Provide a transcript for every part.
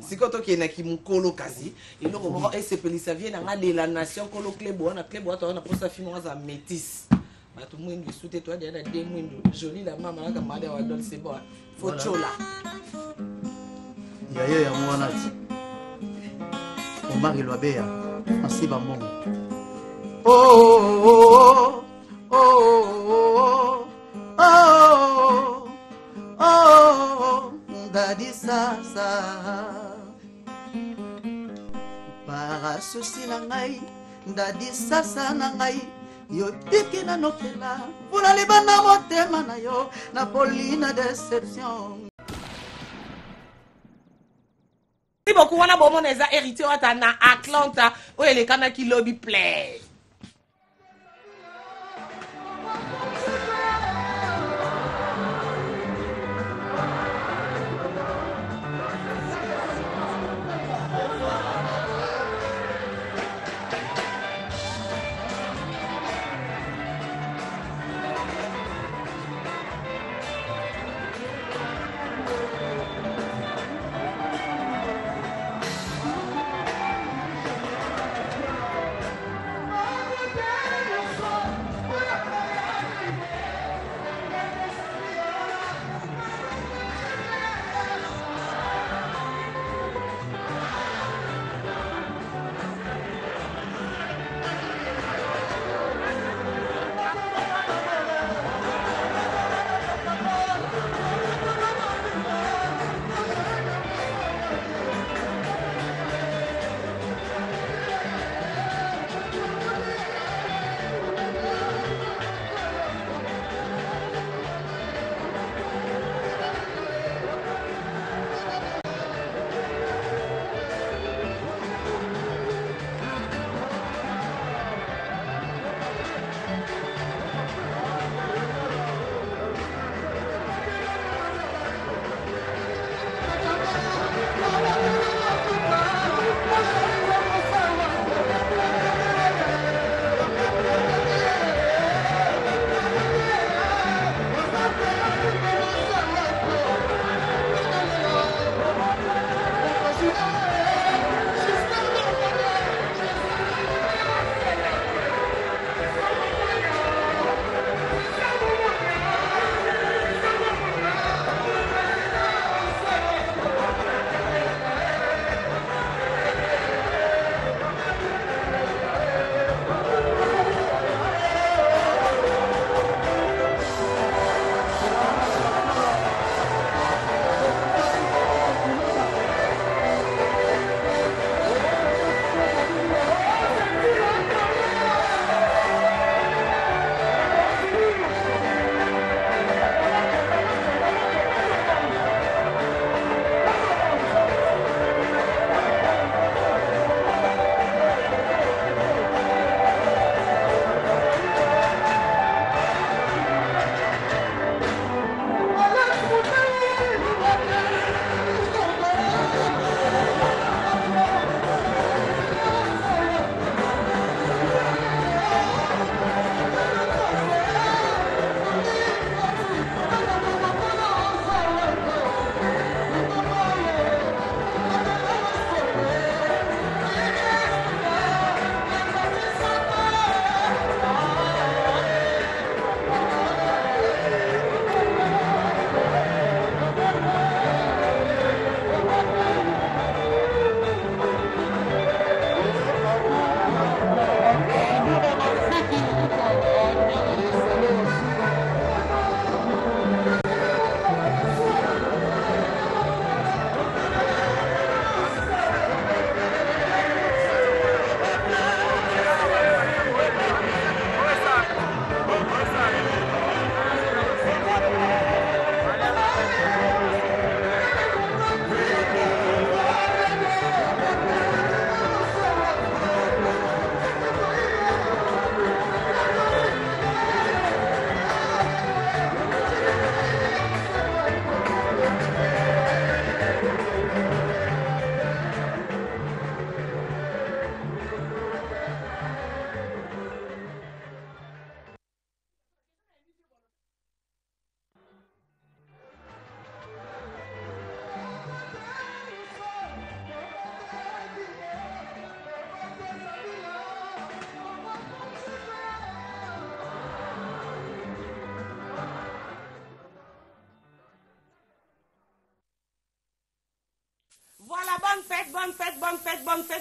Sikoto qui est qui mukolo kasi et le moment et ça vient de la nation kolo klebo na pour sa fille moi métis tout le monde sous toi derrière des joli la maman la camarade wa don c'est bon faut chola yayo ya mwana o mari lo beya masiba mongo oh oh oh oh oh dadi sasa para souci na ngai dadi sasa na ngai yo tiki na nokela pula libana motema na yo na polina deception. Merci beaucoup. On a bon mon hérité na Atlanta où les canards qui lobby play.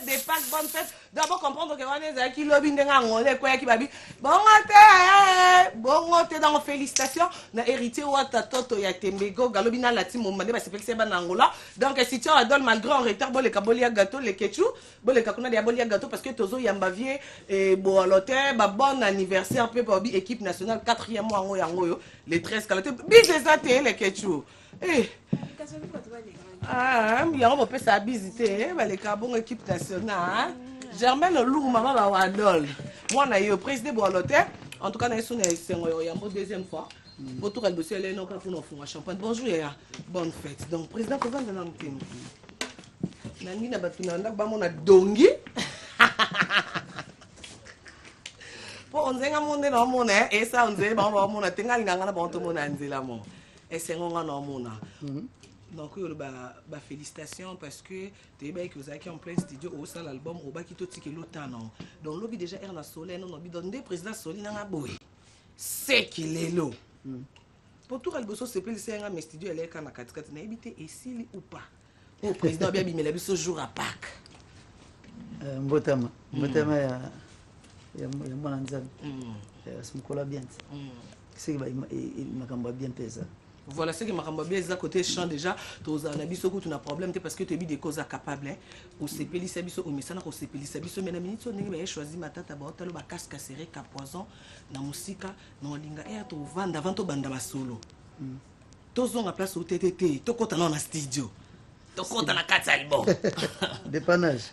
des Pâques, bonne fête. D'abord comprendre que on est qui lobby ndengangole quoi qui babi. Bon te dans félicitations na héritier wata toto ya Tembego galobi na lati momande ba sepelise ba nangola. Donc si tu adore malgré en retard bon les kabolia gâteau les ketchup, bon les kakuna dia bolia gâteau parce que tozo yamba vie et bon l'hôtel ba bon anniversaire pe pa équipe nationale 4e mois ngo yango yo les 13 caloté bise ça te les ketchup. Eh ah, il y a un peu ça visiter les carbons équipe nationale. Germaine Lou maman va wadol. Moi on a eu président de l'hôtel. En tout cas, on a eu une deuxième fois. Autour elle dossier elle non pour nous faire champagne. Bonjour et bonne fête. Donc président comment de nam team. Nangi na batuna ndak ba mona dongi. Pour on zenga monde na mona et ça on zenga ba mona tenga linganga na ba to mona nzela mo. Et c'est on na mona. Donc félicitations parce que tu es en plein studio au sein l'album au bas qui te tike l'autant non. Donc lobby déjà Erna Soleil non lobby donné président Soleil n'a boy. C'est qu'il est là. Pour tout le c'est plus c'est un studio elle est quand na 4 na habité ici ou pas. Au président bien bimela biso jour à Pâques. Mbotama ya mwana nzambe. Simkola bien. C'est que makamba bien pesa. Voilà ce qui m'a rembobé à côté champ déjà tous on a biso ko tu na problème parce que tu as des causes capables au CPLI sabiso au mesana ko CPLI sabiso mais na minute on ngi choisi matata ba hôtel ba casque serré ka poison na musika na linga et to vanda avant to banda ba solo tozo na place au TTT to kota na studio to kota na kati album dépannage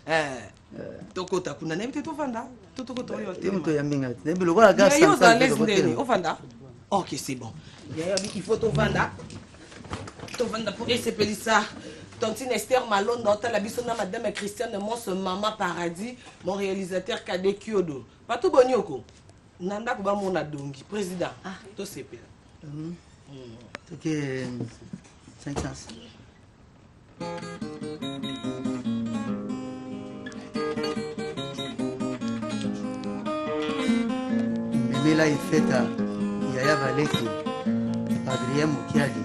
to kota kuna na invité to vanda to kota yo tema to yaminga nembe lo kwa gas au vanda. Ok, c'est bon. Il faut te vendre. Te vendre pour essayer ça. Tontine Esther Malone, dans la bisonna Madame Christiane Mons, Maman Paradis, mon réalisateur Kade Kyodo. Pas tout bon yoko. Nanda kuba mona dongi, président. Ah, to CP. Ok, 500. Mais là, il fait ta. Yaya Valeki, Adrien Mukiadi.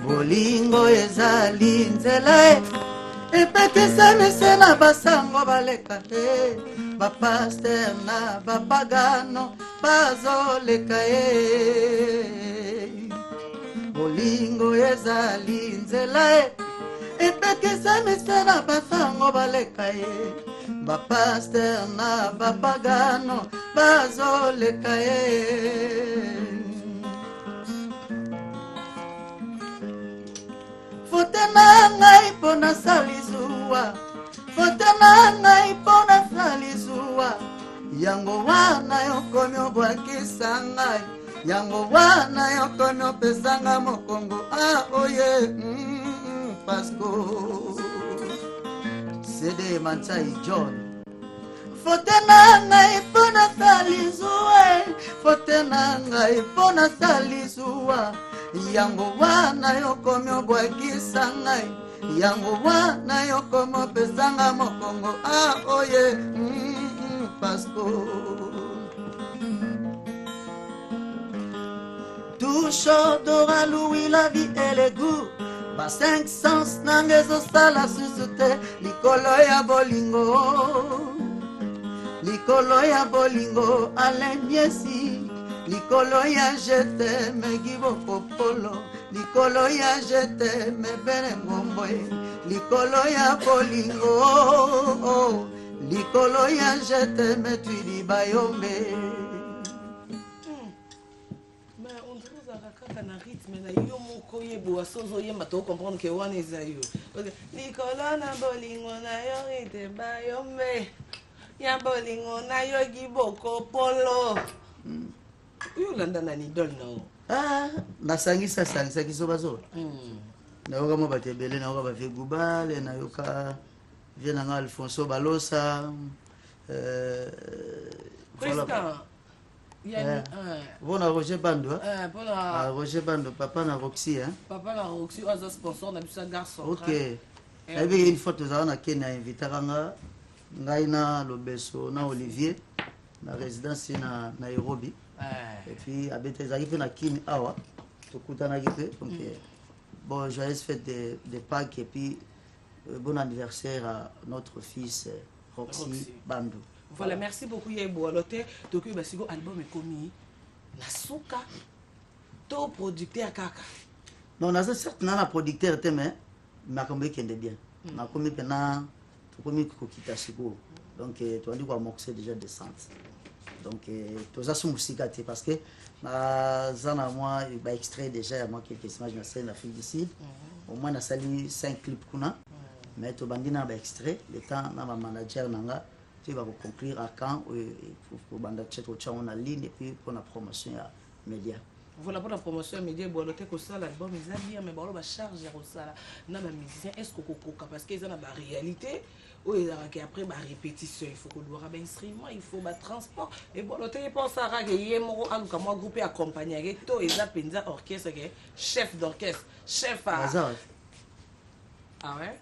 Bolingo ezali nzela epekisa mesena basango baleka bapaster na bapagano bazoleka bolingo ezali nzela epekisa mesena basango baleka bapaster na bapagano bazoleka Fotena ngai pona salizua Fotena ngai pona salizua Yango wana yokomi obwakisa ngai Yango wana yokomi opesanga mokongo oye Pasko Sede Manchai John Fotena ngai pona salizua Fotena ngai pona salizua Yango wana yokomi obwakisa ngai Yango wana yokomi opesanga mokongo oye Pasko Tout chaud d'ora Louis la vie et le goût Ba 5 sens nangezo sala susute Likolo ya bolingo Likolo ya bolingo alemiesi Likolo ya jete me giboko polo Likolo ya jete me bere ngomboe Likolo ya bolingo Likolo ya jete me tuidi bayombe Mais on dirait que na rythme na yo moko yebo asozo yemba to comprendre que wana ezayo Likolo na bolingo na yo ite bayombe Ya bolingo na yo giboko polo Yolanda na idol no. Nasangisa kiso bazo. Nayoka mo batebele nayoka ba Fegubale nayoka viena nga Alfonso Balosa Président. Bona Roger Bando. Roger Bando papa na Roxy Papa na Roxy oza sponsor na bisa garçon. OK. Avec une photo za na Kenya invitaka ngai na Lobeso na Olivier na résidence na Nairobi. Et puis abete ezaki pe na Kini awa tokutanaki pe donc bon joyeuse fête de Pâques et puis bon anniversaire à notre fils Roxy Bandou. Voilà, merci beaucoup Yebo. Alors donc basigo album est commis Nasuka to producteur kaka. Non, on a certes un producteur mais m'a commis qui est bien. M'a commis pendant commis kokita siko. Donc tu as dit quoi moxer déjà descente. Donc tout ça sont musique parce que zana moi ba extrait déjà moi quelques images na scène Afrique du Sud. Au moins na sali 5 clips kuna. Mais to bandina ba extrait le temps na ma manager nanga tu vas conclure à quand pour banda chat au en ligne et puis pour la promotion à média. Voilà pour la promotion média bon l'hôtel que ça l'album ils a bien mais bon ba charge ya ça na ba musicien est-ce que kokoka parce que ça na ba réalité ou après ba répétition il faut que doit ba instrument il faut ba transport et bon l'hôtel pense à que yemo aluka moi groupe accompagner to ils a penza orchestre que chef d'orchestre chef à ah ouais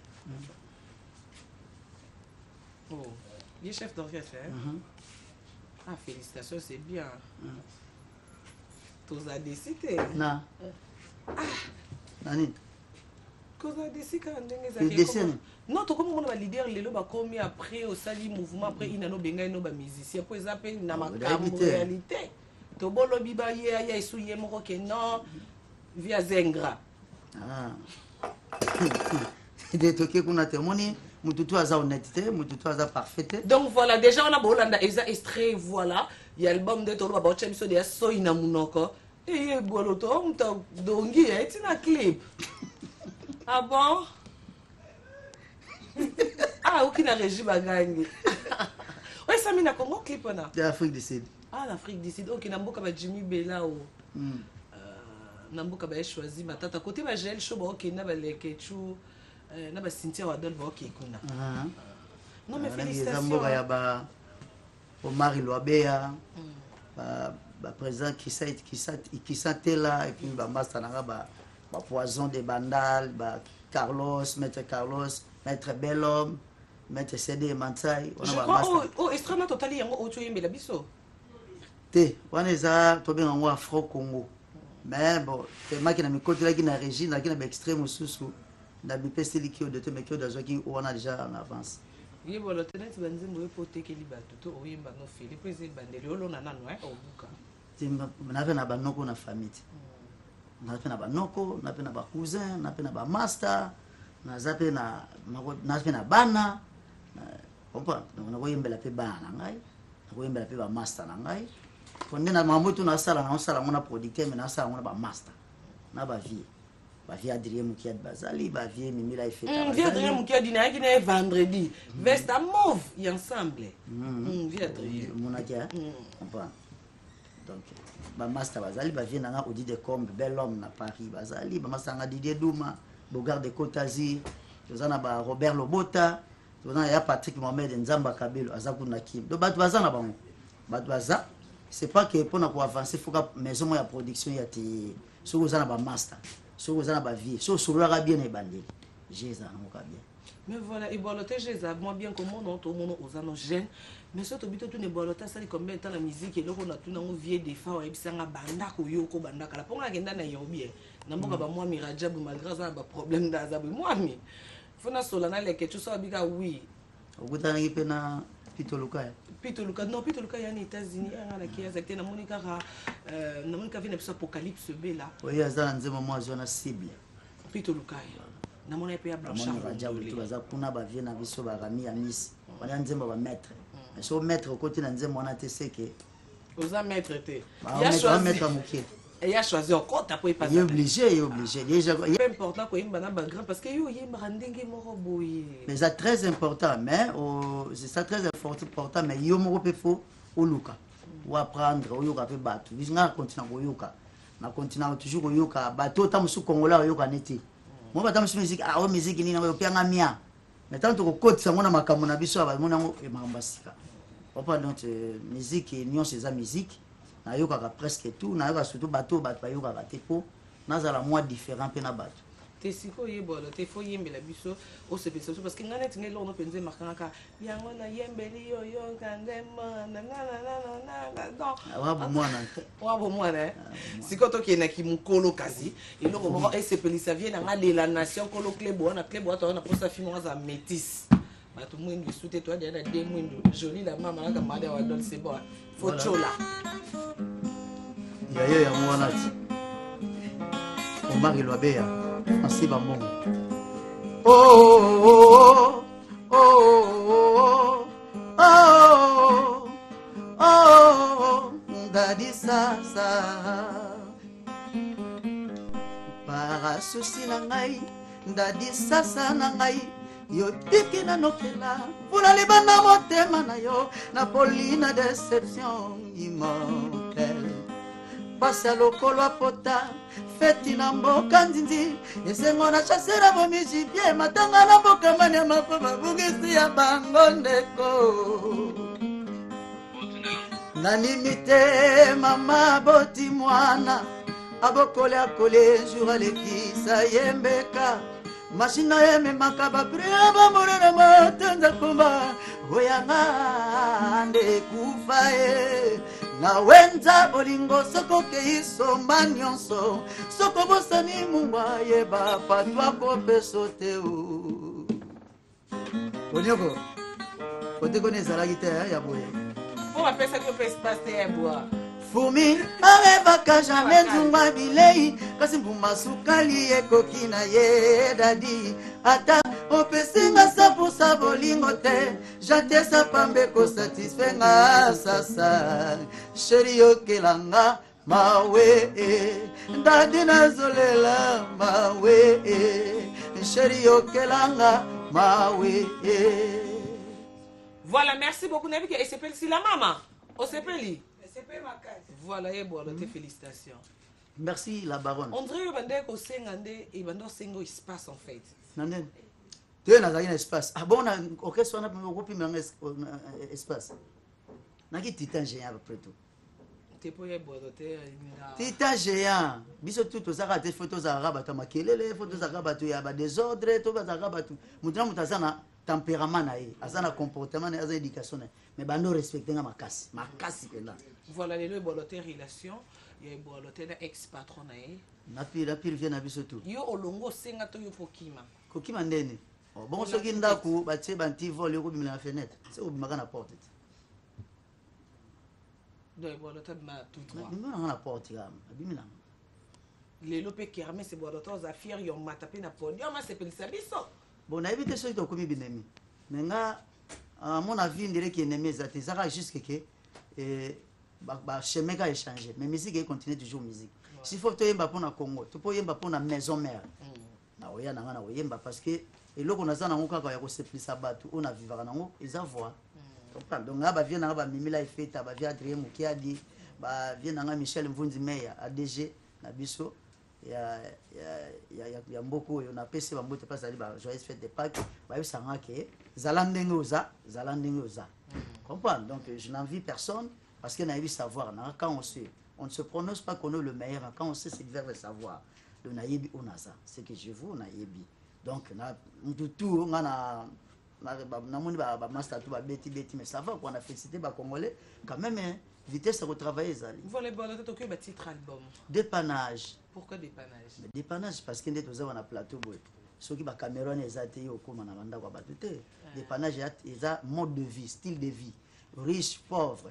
oh il est chef d'orchestre hein ah félicitations c'est bien tous a décidé na nani tous a décidé quand ndenge non to comme on va leader lelo ba komi après au sali mouvement après inano benga no ba musicien pour ça pe na makambo réalité to bolo biba ya isu ye moko ke non via zengra ah de toke kuna temoni mututu aza honnêteté mututu aza parfaité. Donc voilà déjà on a bolanda eza extrait voilà il y a l'album de tolo ba chemiso de so ina munoko et boloto mta dongi et na clip ah bon ah aucune régie bagani ouais ça mina Congo clip na l'Afrique du Sud ah l'Afrique du Sud OK na mboka ba Jimmy Bella o na mboka ba choisi matata côté ba gel show ba OK na ba lekechu na ba Cynthia Wadol ba OK kuna non mais félicitations ya ba Omar Loabea ba président qui s'était là et puis ba master nanga ba poison de bandal ba Carlos maître Bellhomme maître CD Mansai on a ba master oh extrêmement total yango ocho yembela biso te wana eza to bien ngo Afro Congo mais bon te maki na mikoti la ki na régie na ki na ba extrême mususu na bipesi liki o de te meki o da zoki on a déjà en avance. Oui, bon, le tenant de Banzimbo est poté qui libère tout au Yimba no Philippe, président Bandeli, on a non, au Buka. On avait un banoko na famille. On avait un banoko, on avait un cousin, on avait un master, on avait un bana. On peut, on a voyé la paix bana, on a voyé la paix master. On a mamoto na sala, on a producteur, mais na sala, on a master. On a vie. Bavia Adrien Moukiad Bazali, Bavia Mimila Ifeta. Via Adrien Moukiad est vendredi. Veste à mauve, y ensemble. Via Adrien. Monadia. Donc, ba master Bazali, Bavia Nanga Audi de Combe, Bellhomme na Paris Bazali, ba master Nga Didier Douma, Bogard de Côte-Azur, Tozana ba Robert Lobota, Tozana ya Patrick Mohamed Nzamba Kabelo, Azakou Nakim. Donc, Batu Bazana bango. Batu Baza, c'est pas que pour avancer, il faut que maison ya production ya ti, so Tozana ba master. So vous avez vie, so soulera bien et bandé. Jésus bien. Mais voilà, et boloté Jésus, moi bien comme mon tout mon aux anos jeunes, mais surtout bito tout ne bolota ça combien de temps la musique et là on a tout dans vieux des fois et puis banda ko yoko banda kala ponga kenda na yo bien. Na mboka ba moi mirajabu malgré ça ba problème d'azabu moi mi. Fona solana leke tu so bika oui. Okutana ngipena Pitoluka. Pitoluka non Pitoluka ya ni États-Unis ala ki azakte na monika na monika vina biso apocalypse bela. Oui, azana nzema moi zona cible. Pitoluka. Na mona pe ya Blanchard. Tu baza kuna ba vie na biso ba rami ya Miss. Wana nzema ba maître. Mais so maître côté na nzema wana te seke. Oza maître te. Ya choisi maître mukie. Et il a choisi encore ta pour y passer. Il est obligé. Déjà, c'est important que yimba na bagrand parce que yo yimba ndenge moko boye. Mais c'est très important, mais c'est ça très important, mais yo moko pe fo oluka. Ou apprendre ou yoka pe batu. Bisinga continue ko yoka. Na continue toujours ko yoka bato ta musu Congolais yoka neti. Mo ba ta musu musique musique ni na yo pianga mia. Mais tant que côté ça mona makambo na biso ba mona ngo e mambasika. Papa donc musique union c'est ça musique. Nayoka presque tout nayoka surtout bateau bayoka batepo nazala moi différent pe na bateau te siko yebolo te fo yembela biso o se pesa parce que ngana tinga lo no penze makanga yango na yembeli yo yo kandema na wabo mwana siko to kena ki mukolo kazi iloko moko esepelisa vie na ngale la nation kolo klebo na posa fimo za métis bato mwindu sute to ada de mwindu joli la mama na mada wa don c'est bon faut chola ya mwana ti Omar Ilwabea Merci Bambon. Oh, oh, oh, oh, oh, oh, oh, Dadi Sasa. Para susi na ngai, Dadi Sasa na ngai. Yo tiki na nokela, Pula libana motema na yo, Napolina déception immortelle. Passa lokolo apota. Feti na mboka nzinzi esengo na chasera bomiji bie matanga na mboka mane mapoma bugisi ya bango ndeko nani mite mama boti mwana abokole akole jour alekisa yembeka mashina yeme makaba priya bamore na matenza kumba oyanga ande kufae na wenza bolingo soko keiso manyonso soko bosani mungwa yeba patwa ko peso teu Onyoko kote kone zalaki te ya boye po apesa ko pesa paste ya boa Fumi areba kajane nzungwa bilei kasi mbuma sukali ekoki na ye dadi ata opesinga sapusa bolingo te jatesa pambe ko satisfenga sasa sheri yokelanga mawe dadi nazolela mawe sheri yokelanga mawe. Voilà, merci beaucoup Nabi et c'est si la maman on s'appelle voilà, et bon, félicitations. Merci la baronne. On dirait que vous avez un espace en fait. Nanen. Tu as un espace. Ah bon, on a un espace. On a un titan géant après tout. Titan géant. Biso tout aux arabes, photos arabes, tu as maquillé, photos arabes, tu as des ordres, tu as arabes. Maintenant, tu as un tempérament, tu as un comportement, tu as une éducation. Mais tu dois respecter ma casse. Ma casse est là. Voilà, les bolotés relations, il y a des bolotés ex-patron. La pire vient à Bissotou. Yo olongo senga to yo kokima. Kokima ndeni. Bon, ce qui est d'accord, c'est un petit vol, il y a une fenêtre. C'est où il y a une porte. Donc, les bolotés tout droit. Il y a une porte. Les lopes qui arment ces bolotés, ils affirment qu'ils ont tapé na podium, c'est pour les abisso. Bon, on a évité ceux qui ont commis binemi. Mais à mon avis, on dirait qu'il y a une mise à tes arrêts jusqu'à que. Bah chemin a échangé mais musique continue toujours musique s'il faut te yemba pour na Congo tu peux yemba pour na maison mère na oya na ngana yemba parce que eloko na za na ngoka ka ya ko seplisa batu on a vivre na ngo ils voix donc ba vient na ba mimila ifeta ba via Adrien Mukiadi ba vient na Michel Mvunzi Meya ADG na biso ya mboko yo na pese ba mbote pas ali ba joyeuse fête de Pâques ba yosanga ke zalandenge oza comprendre donc je n'envie personne. Parce qu'on a eu savoir, quand on ne se prononce pas qu'on est le meilleur, quand on sait c'est vers le savoir. Le naïbi on a ça, c'est que je vous naïbi. Donc tout on a master tout beti mais ça va qu'on a félicité ba congolais quand même vitesse à retravailler ça. Voilà bon là tu as titre album. Dépannage. Pourquoi dépannage? Dépannage parce que nous avons un plateau boy. Ceux qui ba Cameroun ezate yo comme na banda kwa batute. Dépannage est mode de vie, style de vie, riche, pauvre.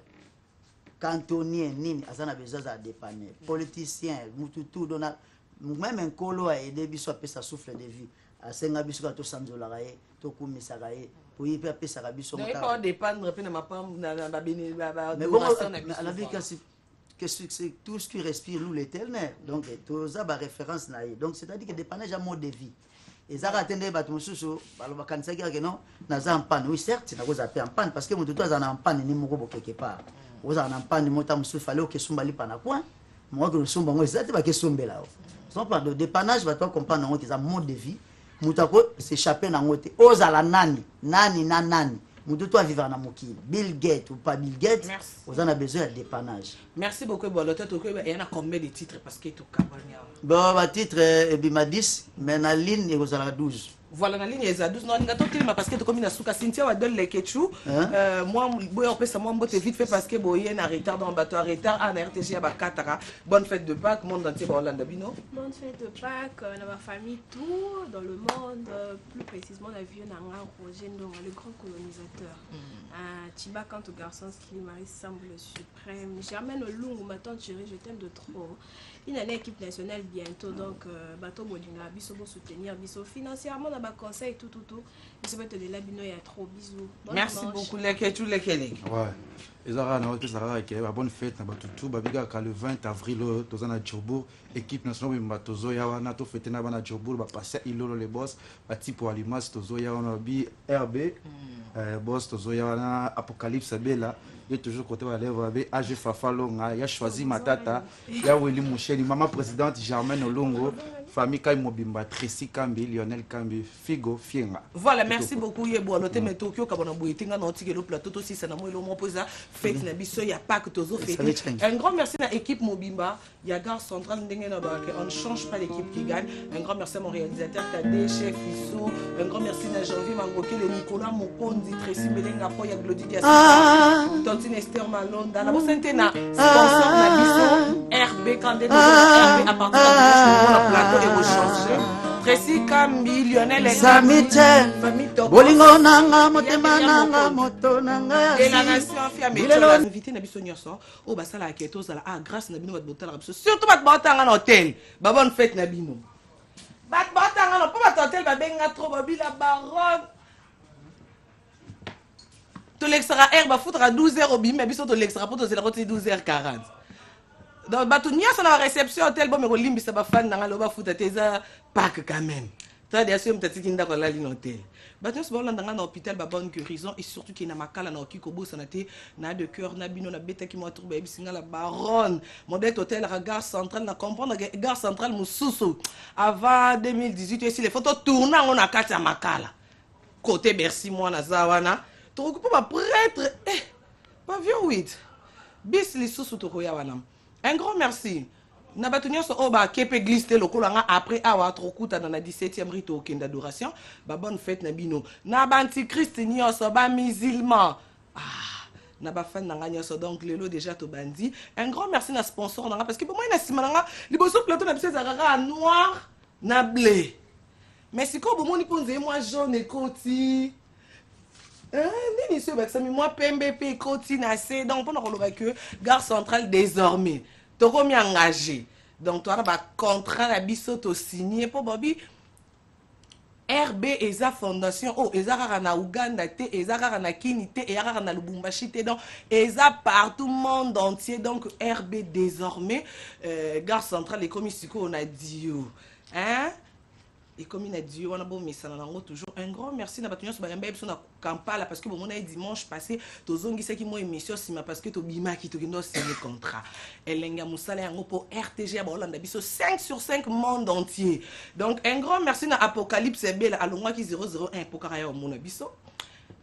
Cantonien nini azana besoin za dépanner politicien mututu dona même un colo a aidé biso a sa souffle de vie a senga biso ka to sanzola kae to kumisa kae pour y pe sa biso mota pas dépendre pe na mapam na ba bini ba mais bon la vie que c'est tout ce qui respire l'eau l'éternel donc tout ça ba référence na donc c'est-à-dire que dépannage à mode de vie et ça attendait ba mususu baloba kanisa que non na za en panne oui certes na koza pe en panne parce que mututu azana en panne ni moko quelque part. Vous avez un pan de montant, il fallait que Sombali Panacoin. Moi, que le Sombali, c'est pas que Sombela. Sans pas de dépannage, va toi comprendre qu'ils ont un mode de vie. Moutako s'échapper dans l'autre. Osa la nani, nani. mutu to vivre na mokili Bill Gates ou pas Bill Gates vous en a besoin de dépannage. Merci beaucoup Boloto to il y en a combien de titres parce que tout cabania bon ba titre et bima 10 mais na ligne et vous en a 12. Voilà la ligne est à 12 non ninga to kilima parce que to comme na suka Cynthia wa donne les ketchou moi boy on peut ça moi mbote vite fait parce que boy en retard dans bateau en retard en RTG ba katara bonne fête de Pâques monde entier ba Hollande bino bonne fête de Pâques dans ma famille tout dans le monde plus précisément la vieux Nanga Roger Ndonga le grand colonisateur Tiba quant au garçon qui Marie semble suprême Germaine Olungu ma tante chérie je t'aime de trop une année équipe nationale bientôt donc bateau Bolinga biso bo soutenir biso financièrement dans ma conseil tout biso bete de la bino ya trop bisous merci beaucoup les ketchou les kelek ouais ezara na ote sara ke ba bonne fête na batutu babiga ka le 20 avril tozana Djobour équipe nationale mbatozo ya wana to fête na bana Djobour ba passer ilolo les boss ba tipo alimas tozo ya wana bi RB boss tozo ya wana Apocalypse Bella et toujours côté wa lèvre avec AG Fafalonga ya choisi matata ya Willy Moucheli maman présidente Germaine Olongo famille Kai Mobimba Tracy Kambi Lionel Kambi Figo Fienga. Voilà merci beaucoup Yebo lote mais Tokyo kabona boitinga na otike le plateau to si ça na mo lo mo posa fête na biso ya pas que tozo fêter un grand merci à équipe Mobimba ya gare centrale ndenge na ba on ne change pas l'équipe qui gagne un grand merci à mon réalisateur Kadé chef Iso un grand merci à Janvier Mangoke le Nicolas Mokondi Tracy Belenga po ya Glody Dia Tantine Esther Malonda na bo sentena sponsor na biso RB Kandé RB à partir de plateau Tracy Kambi, Lionel Samite, Bolingo nanga, motema nanga, moto nanga. Et la nation fiamé. Invité na biso nyonso. O basala aketo zala grâce na bino bat botala biso. Surtout bat botanga na hôtel. Ba bonne fête na bino. Bat botanga na pas bat hôtel ba benga trop babila baronne. To l'extra air ba foutra 12h au bim, mais biso to l'extra pour to zela 12h40. Donc bato nyasa na réception hôtel bon me ko limbisa ba fan na ngalo ba futa teza Pâques quand même. Toi bien sûr m'tati kinda ko la ligne hôtel. Bato so bolanda na hôpital ba bonne guérison et surtout ki na makala na okiko bo sanate na de cœur na bino na beta ki mo trouver bisinga la baronne. Modèle hôtel la gare centrale na comprendre gare centrale mususu avant 2018 ici les photos tournant on a kati ya makala. Côté Bercy moi na zawana. To ko ba prêtre pavillon 8. Bis li susu to ko ya wana. Un grand merci. Nabatunia so oba kepe glisse le kolanga après awa trokuta dans la 17e rite au kin d'adoration. Ba bonne fête na bino. Na ba antichrist nyoso ba musulman. Na ba fan nanga nyoso donc lelo déjà to bandi. Un grand merci na sponsor nanga parce que moi na simananga liboso plateau na bise zarara noir na blé. Mais si ko bomoni ponze moi jaune et koti. Nini se baksami moi PMBP koti na C donc pendant qu'on que gare centrale désormais. Toko mi engagé. Donc toi ba contrat la biso to signé pour Bobby RB eza fondation oh eza rara na Uganda te eza rara na Kini te eza rara na Lubumbashi te donc eza partout monde entier donc RB désormais gare centrale et comme ici on a dit hein et comme il a dit on a bon message nango toujours un grand merci na batunya so ba yamba biso na Kampala parce que bon on a dimanche passé to zongi saki mo émission sima parce que to bima ki to kindo signé contrat elenga musala yango pour RTG ba Hollande biso 5 sur 5 monde entier donc un grand merci na Apocalypse Bella alongwa ki 001 pour karaya mona biso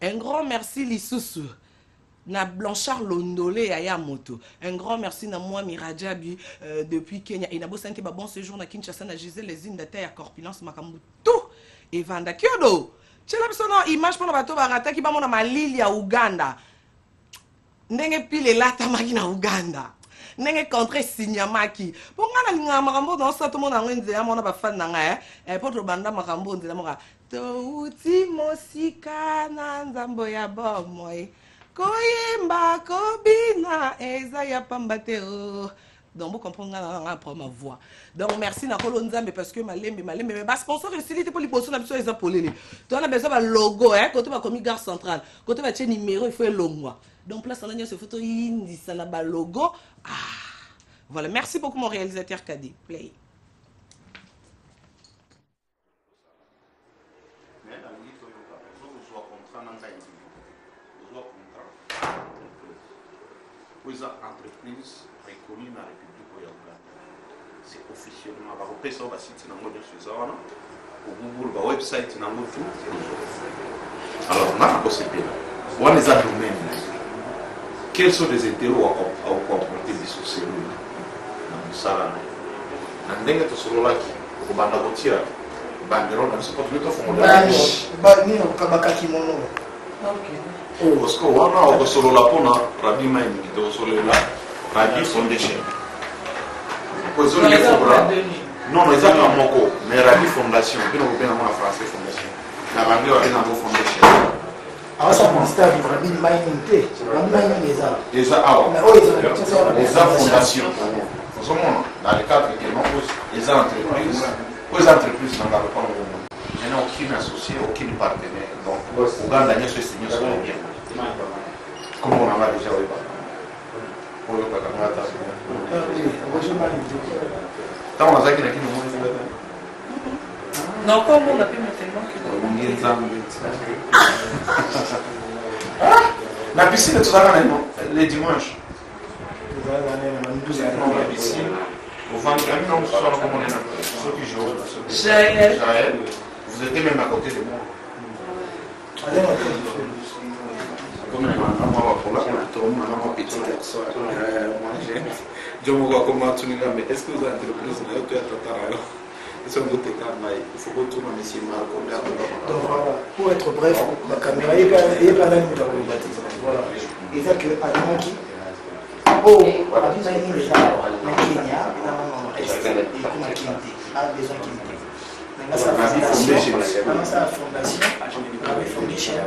un grand merci lisusu na Blanchard Londolé ya moto un grand merci na moi Miradjabi depuis Kenya et na bo santé ba bon séjour na Kinshasa na Gisèle les îles de terre corpulence makambu tout et vanda kyodo tshela biso na image pona bato barata ki ba mona malili ya Uganda ndenge pile lata maki na Uganda ndenge contre sinyamaki po ngana ninga makambo na sato mona ngwenze ya mona ba fan na nga poto banda makambo nzela moka to uti mosika na nzambo ya bomoi Koyemba kobina eza ya pambateo. Donc vous comprenez après ma voix. Donc merci na kolo nzambe parce que malembe mais ba sponsor facilité pour les bosso na biso eza polele. Tu as besoin de logo hein côté ba comme gare centrale. Côté ba numéro il faut le mois. Donc place on a ce photo indi ça na ba logo. Voilà, merci beaucoup mon réalisateur Kadé. Play. Vous entreprise reconnue dans la République Ouganda. C'est officiellement par le site dans le website dans le tout. Alors, on a un On a des domaines. Quels sont les intérêts à apporter des sociétés dans le salon? On a des solo là qui ont bandagotia, banderole, on ne sait pas tout le temps. Parce que on a solo là pour na Rabi Maïni, qui est solo là, Rabi Foundation. Non, mais ça pas moko, mais Rabi Fondation, bien au bien en français Fondation. La Rabi a bien en Fondation. Alors ça consiste à vivre Rabi Maïni, Rabi Maïni les a. Les a Fondation. Dans le cadre des entreprises, les entreprises n'ont pas je n'ai aucun associé, aucun partenaire. Donc, Ouganda, nous sommes bien. Comme on en a déjà eu. Non, comme on a pu maintenant la piscine, tout ça, les dimanches. La piscine. Au vendredi, on se soir comme on est là. Ceux qui jouent. Jaël. Vous étiez même à côté de moi. Comme un petit garçon. Je me vois comment tu n'as mais est-ce que vous avez entreprise là tu as tatara ils sont d'autres cas mais il faut que tout le monde ici Marco pour être bref la caméra est pas là nous avons baptisé voilà et ça que Adanaki oh Rabi Maïni les a na Kenya et comme à Kinté a besoin Kinté maintenant ça la fondation Rabi Foundation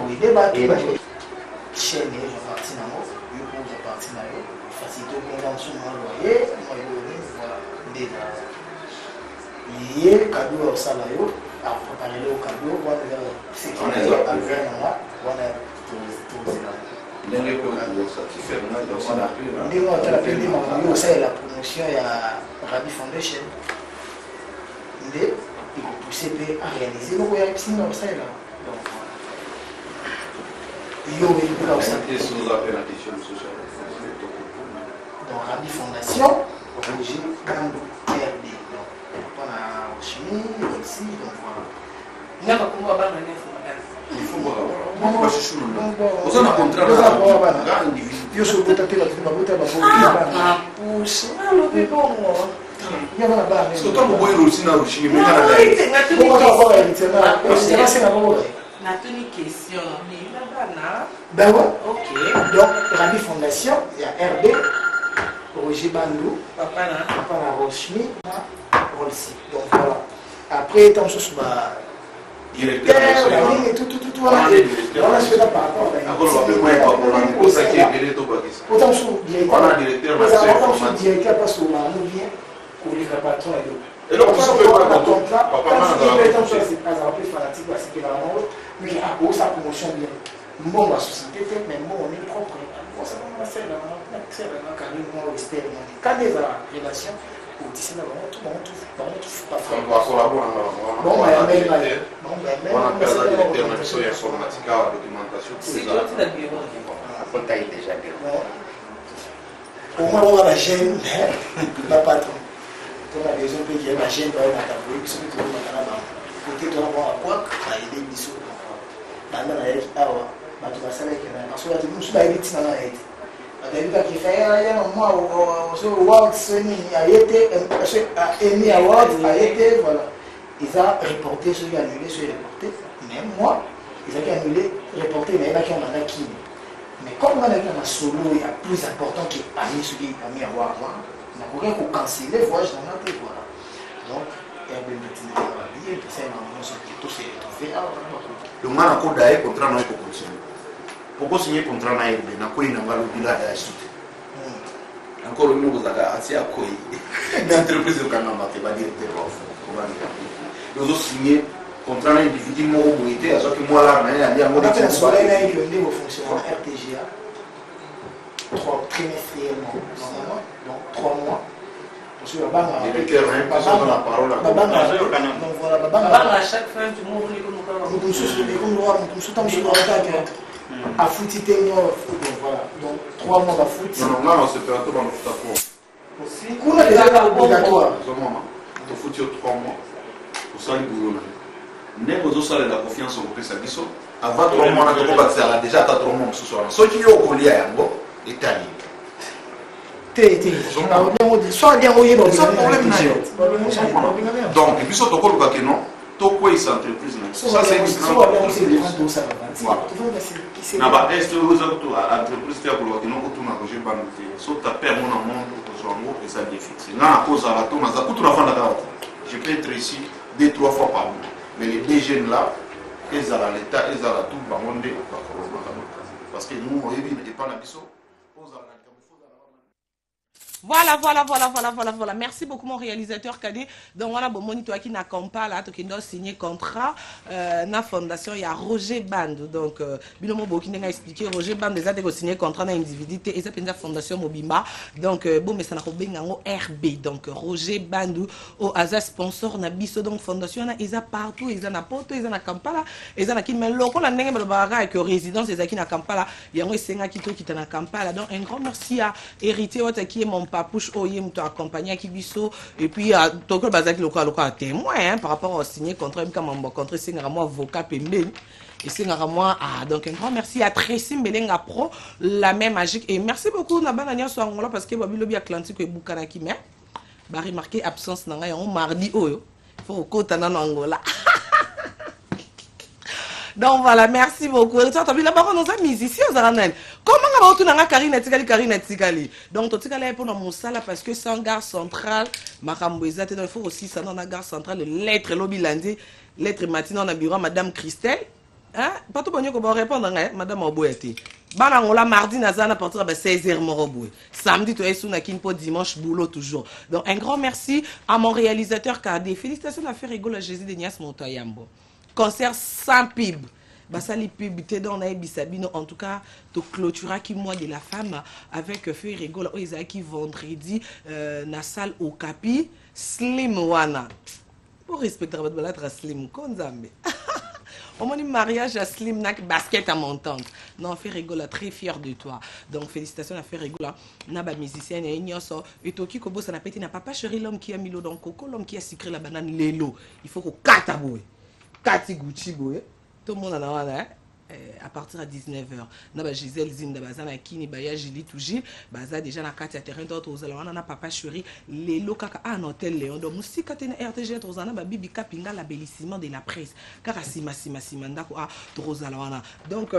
il débat chaîne je parti na mo yo ko za parti na yo facilité convention na loyer moi yo voilà déjà yé cadeau au sala yo a préparer le cadeau voilà c'est on est à faire là voilà la promotion ya Rabi Foundation il poussé à réaliser le voyage piscine au sala donc donc Rabi Fondation, j'ai Gando RD. Donc, on a chimie aussi, donc voilà. Il n'y a pas de combat dans les il faut voir. Moi, je suis là. Vous en avez contrat là. Je suis au côté de la pousse. Ah, le bébé, il y a la barre. C'est toi, vous voyez aussi dans le chimie. Mais il y a une question. Ben ouais. Ok. Donc, Rabi Fondation, il y a RD, Roger Bandou, Papa na Rochmi, Rolsi. Donc voilà. Après, tant que sur la directeur, la ligne et tout, voilà. Voilà, je fais là par rapport à la autant sur directeur, autant sur directeur, parce qu'on a un bien pour les patron et tout. Et donc, vous savez pas quand papa c'est pas un peu fanatique parce que la mort, mais à cause sa promotion bien. Bon, la société fait, mais bon, on est propre. Bon, ça va faire là, c'est vraiment carrément externe. Quand des relations, au dessin là, tout le monde pas faire. On va collaborer. Bon, on a directeur informatique à la documentation. C'est toi qui l'as bureau. On a déjà bureau. Au moins, on a la gêne, la patron. On a besoin de la gêne, on a ta bouille, qui sont tous les matins. Côté de la quoi, à aider les bisous. Dans la vie, tu vas savoir que parce que tu nous as dit dans la vie. Tu as dit que fait moi au World Sony a été Emmy Award a été voilà. Ils ont reporté ceux qui annulé ceux reporté. Même moi, ils ont annulé reporté mais il y a qui en a qui. Mais comme on a un solo il y a plus important que ami ceux qui a mis à voir avant. On a rien pour canceller voyage dans la tête voilà. Donc il y a des petits dans la vie et c'est normalement ce qui tout c'est fait. Le mwana ko dae contrat na ko continuer. Pourquoi signer contrat na yebe na ko ina ngalo bila da suite. Encore une fois zaka asi akoi. L'entreprise de Kanama te va dire te va. Nous avons signé contrat individu mo boité à ce que moi là na ya mo de temps. Ça là il y a une fonctionnement RTGA 3 trimestriellement normalement donc 3 mois. Parce que la banque la parole donc voilà la banque à chaque fin du mois à foot voilà donc 3 mois à foot non on se fait un tour dans le foot on a déjà obligatoire on foot 3 mois pour ça le boulot n'est pas au salaire la confiance en pesa biso avant 3 mois na tokobakisaka déjà ata 3 mois mosusu wana soki yo okolia yango etali donc biso tokolukake non tokweyisa entreprise ça c'est na baeste oza entreprise te ya kolukake non kotuna roger bando te so tape yango na monde kozwa yango eza défixe nga nakozala to naza kutu nafandaka wata je peux être ici 2-3 fois par mois mais les deux jeunes là ezala l'état ezala tout bango nde bakolobaka parce que nous oyebi epa na biso ozala na Voilà. Merci beaucoup, mon réalisateur Kadé. Donc, voilà, bon, moniteur qui n'a pas là, qui doit signer contrat, na fondation, il y a Roger Band. Donc, Binomo Bokine a expliqué, Roger Band, déjà, de signer contrat, na individualité, et ça, c'est fondation Mobimba. Donc, bon, mais ça n'a pas bien RB. Donc, Roger Band, au Aza sponsor, na biso, donc, fondation, ils ont partout, ils ont à Porto, ils ont à Kampala, ils ont à Kinmen, local, la nègre, le barra, avec résidence, ils ont à Kampala, il y a un Senga qui est à Kampala. Donc, un grand merci à Hérité, qui est mon papouche oye mto accompagné qui biso et puis toko bazaki local témoin hein, par rapport au signé contrat comme mon contrat c'est moi avocat pembe et c'est moi donc un grand merci à Tracy Mbelenga Pro la même magique et merci beaucoup na banania so ngola parce que babilobi Atlantique et Bukana qui mais ba remarquer absence na ngai on mardi oyo faut kota na Angola. Donc voilà, merci beaucoup. Tu as vu là-bas, on a mis ici aux Aranènes. Comment on a Karine Tikali. Donc, tu as pour mon sala parce que c'est un gare central. Makamboisa, il faut aussi ça dans la gare centrale. Lettre lobby lundi, lettre matin, on a bureau Madame Christelle. Hein? Pas tout bon, qu'on va répondre, Madame Oboyati. Banangola mardi nazana à partir de 16h moroboué. Samedi tu es sous Nakinpo, dimanche boulot toujours. Donc un grand merci à mon réalisateur Kadé. Félicitations à faire rigoler Jésus de Nias Montayambo. Concert sans pub. Basali pub te dans Bisabino en tout cas tu clôturas qui mois de la femme avec feu rigole oh Isaac vendredi na salle au Capi Slim Wana. Pour respecter votre balade Slim Konzambe. Au moment du mariage à Slim nak basket à montante. Non, fait rigoler, très fier de toi. Donc félicitations à faire rigoler. Naba musicienne et ignoso. Et Toki Kobo ça n'a pas été n'a papa chéri l'homme qui a mis l'eau dans le coco, l'homme qui a sucré la banane l'élo. Il faut qu'on kataboué. Kati Gucci boy. Tout le monde en a hein. À partir de 19h. Naba Gisèle Zinda Bazana Kini Baya Gili Touji. Baza déjà na Katia terrain d'autres aux Alawana na papa chéri. L'élo kaka un hôtel Léon. Donc musique tena RTG Trozana Babibi Kapinga l'abellissement de la presse. Car Sima Ndako a Trozalawana. Donc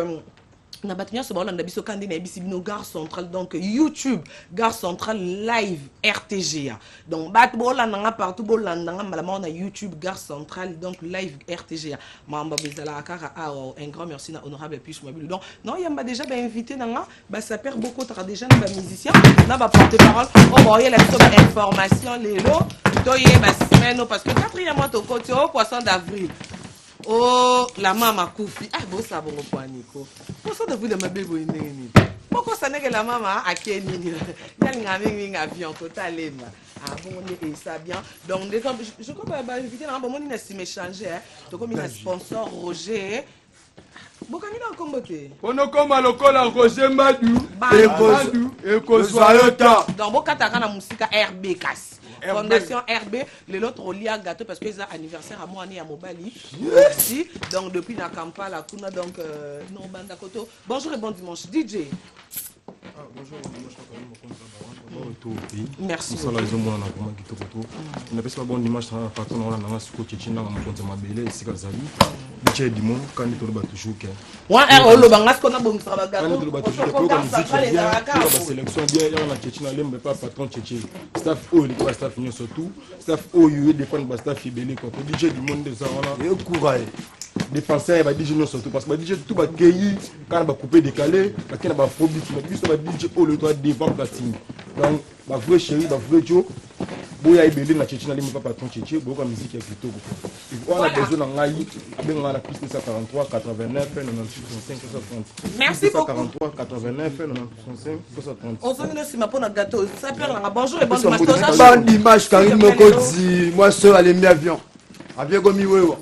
na batunya so balanda biso kandi na bisi bino gare centrale donc YouTube gare centrale live RTGA donc bat bolanda nga partout bolanda nga malama na YouTube gare centrale donc live RTGA mamba bezala kaka un grand merci na honorable plus mobile donc non yamba déjà ba invité na nga ba ça perd beaucoup tra déjà na ba musicien na ba porte-parole on va y la information lelo toye ba semaine parce que 4e mois to côté au poisson d'avril. Oh, la maman Koufi. Ah, bon, ça va, mon Nico. Pourquoi ça vous de ma bébé? Pourquoi ça n'est que la maman a Kenny? Il y a un avion total. Ah, bon, et ça bien. Donc, je crois que inviter un bon moment, il a changé. Donc, comme il a sponsor Roger. Bokanina Kombote. On comme le col Roger Madou. Et Kozayota. Donc, Bokataka na musika RB Kas. Fondation RB, le l'autre au lia gâteau parce que c'est anniversaire à moi à Mobali. Merci. Donc depuis na Kampala, kuna donc non banda koto. Bonjour et bon dimanche DJ. Bonjour, merci. On appelle ça bon dimanche partout dans la Scottish dans mon compte Mabele ici comme ça. DJ Dimon quand il tourne toujours que. Ouais, le bangas qu'on a bon travail gâteau. La sélection bien on a Tchétchina l'aime pas patron Tchétché. Staff O il staff surtout. Staff O il défend staff Fibélé quoi. DJ Dimon de ça on a. Et courage. Défenseur va DJ non surtout parce que DJ tout va cueillir quand on va couper décalé parce qu'il y a pas phobie mais plus on va DJ au le droit devant la team donc ma vraie chérie ma vraie Joe boya ibeli na Tchétché na pas patron Tchétché beaucoup musique ya kitoko on a besoin na ngai avec la plus de 143 89 95 60 merci beaucoup 143 89 95 60 on s'en est ma pona gâteau ça perd là bonjour et bon dimanche Karine Mokozi moi seul aller mi avion comme iwewa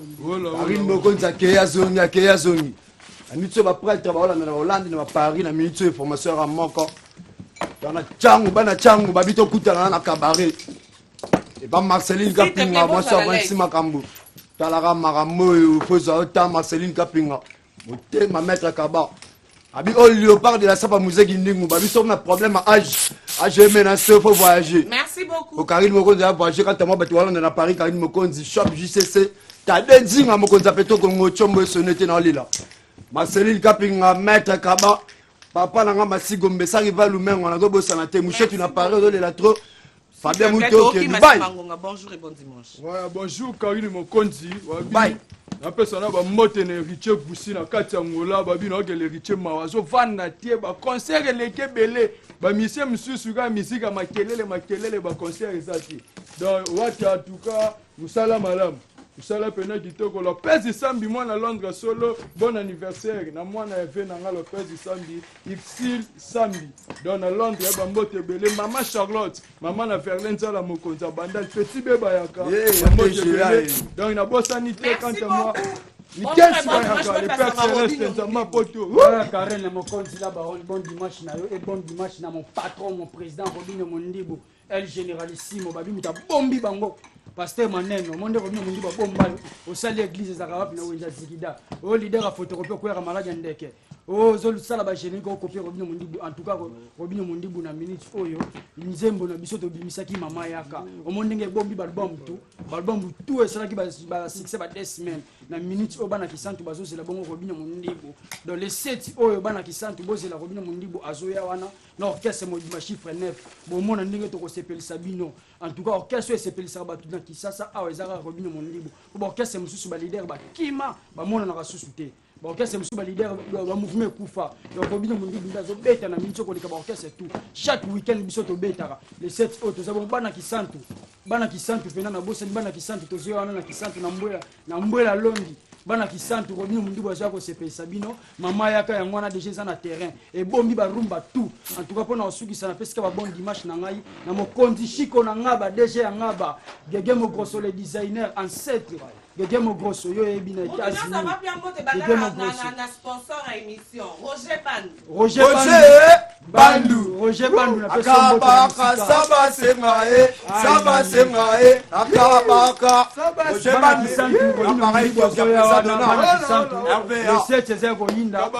Karine Mokozi akeya zongi Amitso va prêtre va Hollande na Hollande na Paris na minute formation à moko bana changu babito kutana na cabaret et ba Marceline Kapinga moi ça 26 makambo talaka makambo foza ta Marceline Kapinga motema maître Kaba abi au léopard de la sapa musée ndingu babi sur un problème à âge menace faut voyager. Merci beaucoup. Au Karine Mokonzi a voyagé quand moi batu wala na Paris Karine Mokonzi shop JCC ta denzinga Mokonzi apeto ko ngochombo sonete na lila Marcelil kapinga maître Kaba papa nanga masigo mbesa rival lumengo na bosa na te mouchetu na Paris do la trop Fabien Mouto qui Dubaï. Bonjour et bon dimanche. Ouais, bonjour Karine Mokonzi. Bye. Après ça, on a monté un héritier Boussi dans Katangola, babi na l'héritier Mawazo, van na tie, ba concert les kebele, ba monsieur suga musique makelele, ba concert ezati. Donc, wata en tout cas, musala malam. Musala pena kitoko Lopez Sambi moi na Londres solo, bon anniversaire. Na moi na eve na Lopez Sambi, Ixil Sambi. Donc na Londres ba mbote bele, maman Charlotte, maman na Verlaine za la Mokonza bandal petit bébé yaka. Donc na bossa sanité quand moi. Nickel Bayaka, les pères célestes dans ma poto. Voilà Karen Mokonzi là bon dimanche na yo et bon dimanche na mon patron mon président Robino Mondibo, El Generalissimo babi muta bombi bango. Pasteur Maneno, monde Robino Mondibo bomba au salle l'église Zakarapi na Wenza Zikida. Au leader a photocopie ko malade ndeke. Oh zolu sala ba génie ko copier Robino Mondibo en tout cas Robino Mondibo na minute oyo nzembo na biso to bimisaki mama yaka. Au monde ngé bombi balbum tout et cela qui ba succès ba 2 semaines na minute o bana kisantu bazo c'est la bongo Robino Mondibo. Dans les 7 oyo bana kisantu boze la Robino Mondibo azoya wana na orchestre mo chiffre 9. Bon mona ndenge to ko sepel Sabino. En tout cas orchestre sepel Sabatu na kisasa awa ezaka Robino Mondibo. Bo orchestre mususu ba leader ba kima ba mona na kasusuté. Ba orchestre mususu ba leader ba mouvement kufa. Donc Robino Mondibo ndazo beta na mincho ko lika ba orchestre tout. Chaque week-end biso to betaka. Les 7 autres za bon bana kisantu. Bana kisantu pena na bosa bana kisantu to zoya wana na kisantu na mbwela londi. Bana kisantu Robino Mondibo azako sepel Sabino. Mama yaka ya mwana déjà za na terrain. Et bombi ba rumba tout. En tout cas pona osuki sana peska ba bon dimanche na ngai na mokonzi shiko na ngaba déjà ngaba. Gege mo grosso le designer ancêtre. Gege mo grosso yo ebi na États-Unis. Ça va bien monter na sponsor à émission. Roger Bandu na pesa mbote. Saba semae. Akabaka. Roger Bandu santu pareil ko ça dona. Le 7 c'est ko yinda.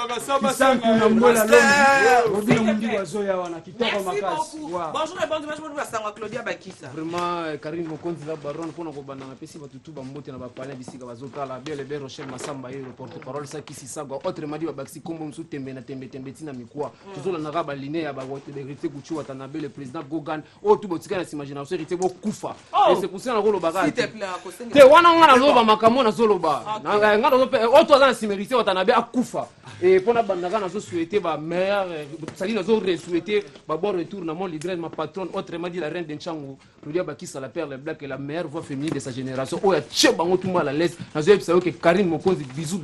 Santu na mbola longi. Robino Mondibo azoya wana kitoko makasi. Bonjour et bon dimanche pour Sangwa Claudia Bakissa. Vraiment Karine Mokonzi la baronne pona ko banda na pesi batutu ba mbote na ba palais bisika bazotala bien le Rochelle Massamba et le porte-parole ça qui s'isagwa autrement dit ba baxi kombo msu tembe na tembe tina mikwa tozola na raba liné ya ba hérité kuchu watanabe le président Gogan o tout botika na imagination hérité bo kufa et c'est pour ça na ko loba s'il te plaît te wana ngana loba makamona zoloba na ngana zo o to za simérité watanabe akufa et pona bandaka na zo souhaiter ba meilleur sali na zo souhaiter ba bon retour na mon leader ma patronne autrement dit la reine de Nchangu Claudia Bakissa la perle black et la meilleure voix féminine de sa génération o ya chebango tout mal à l'aise na zo yebisa que Karine Mokonzi bisous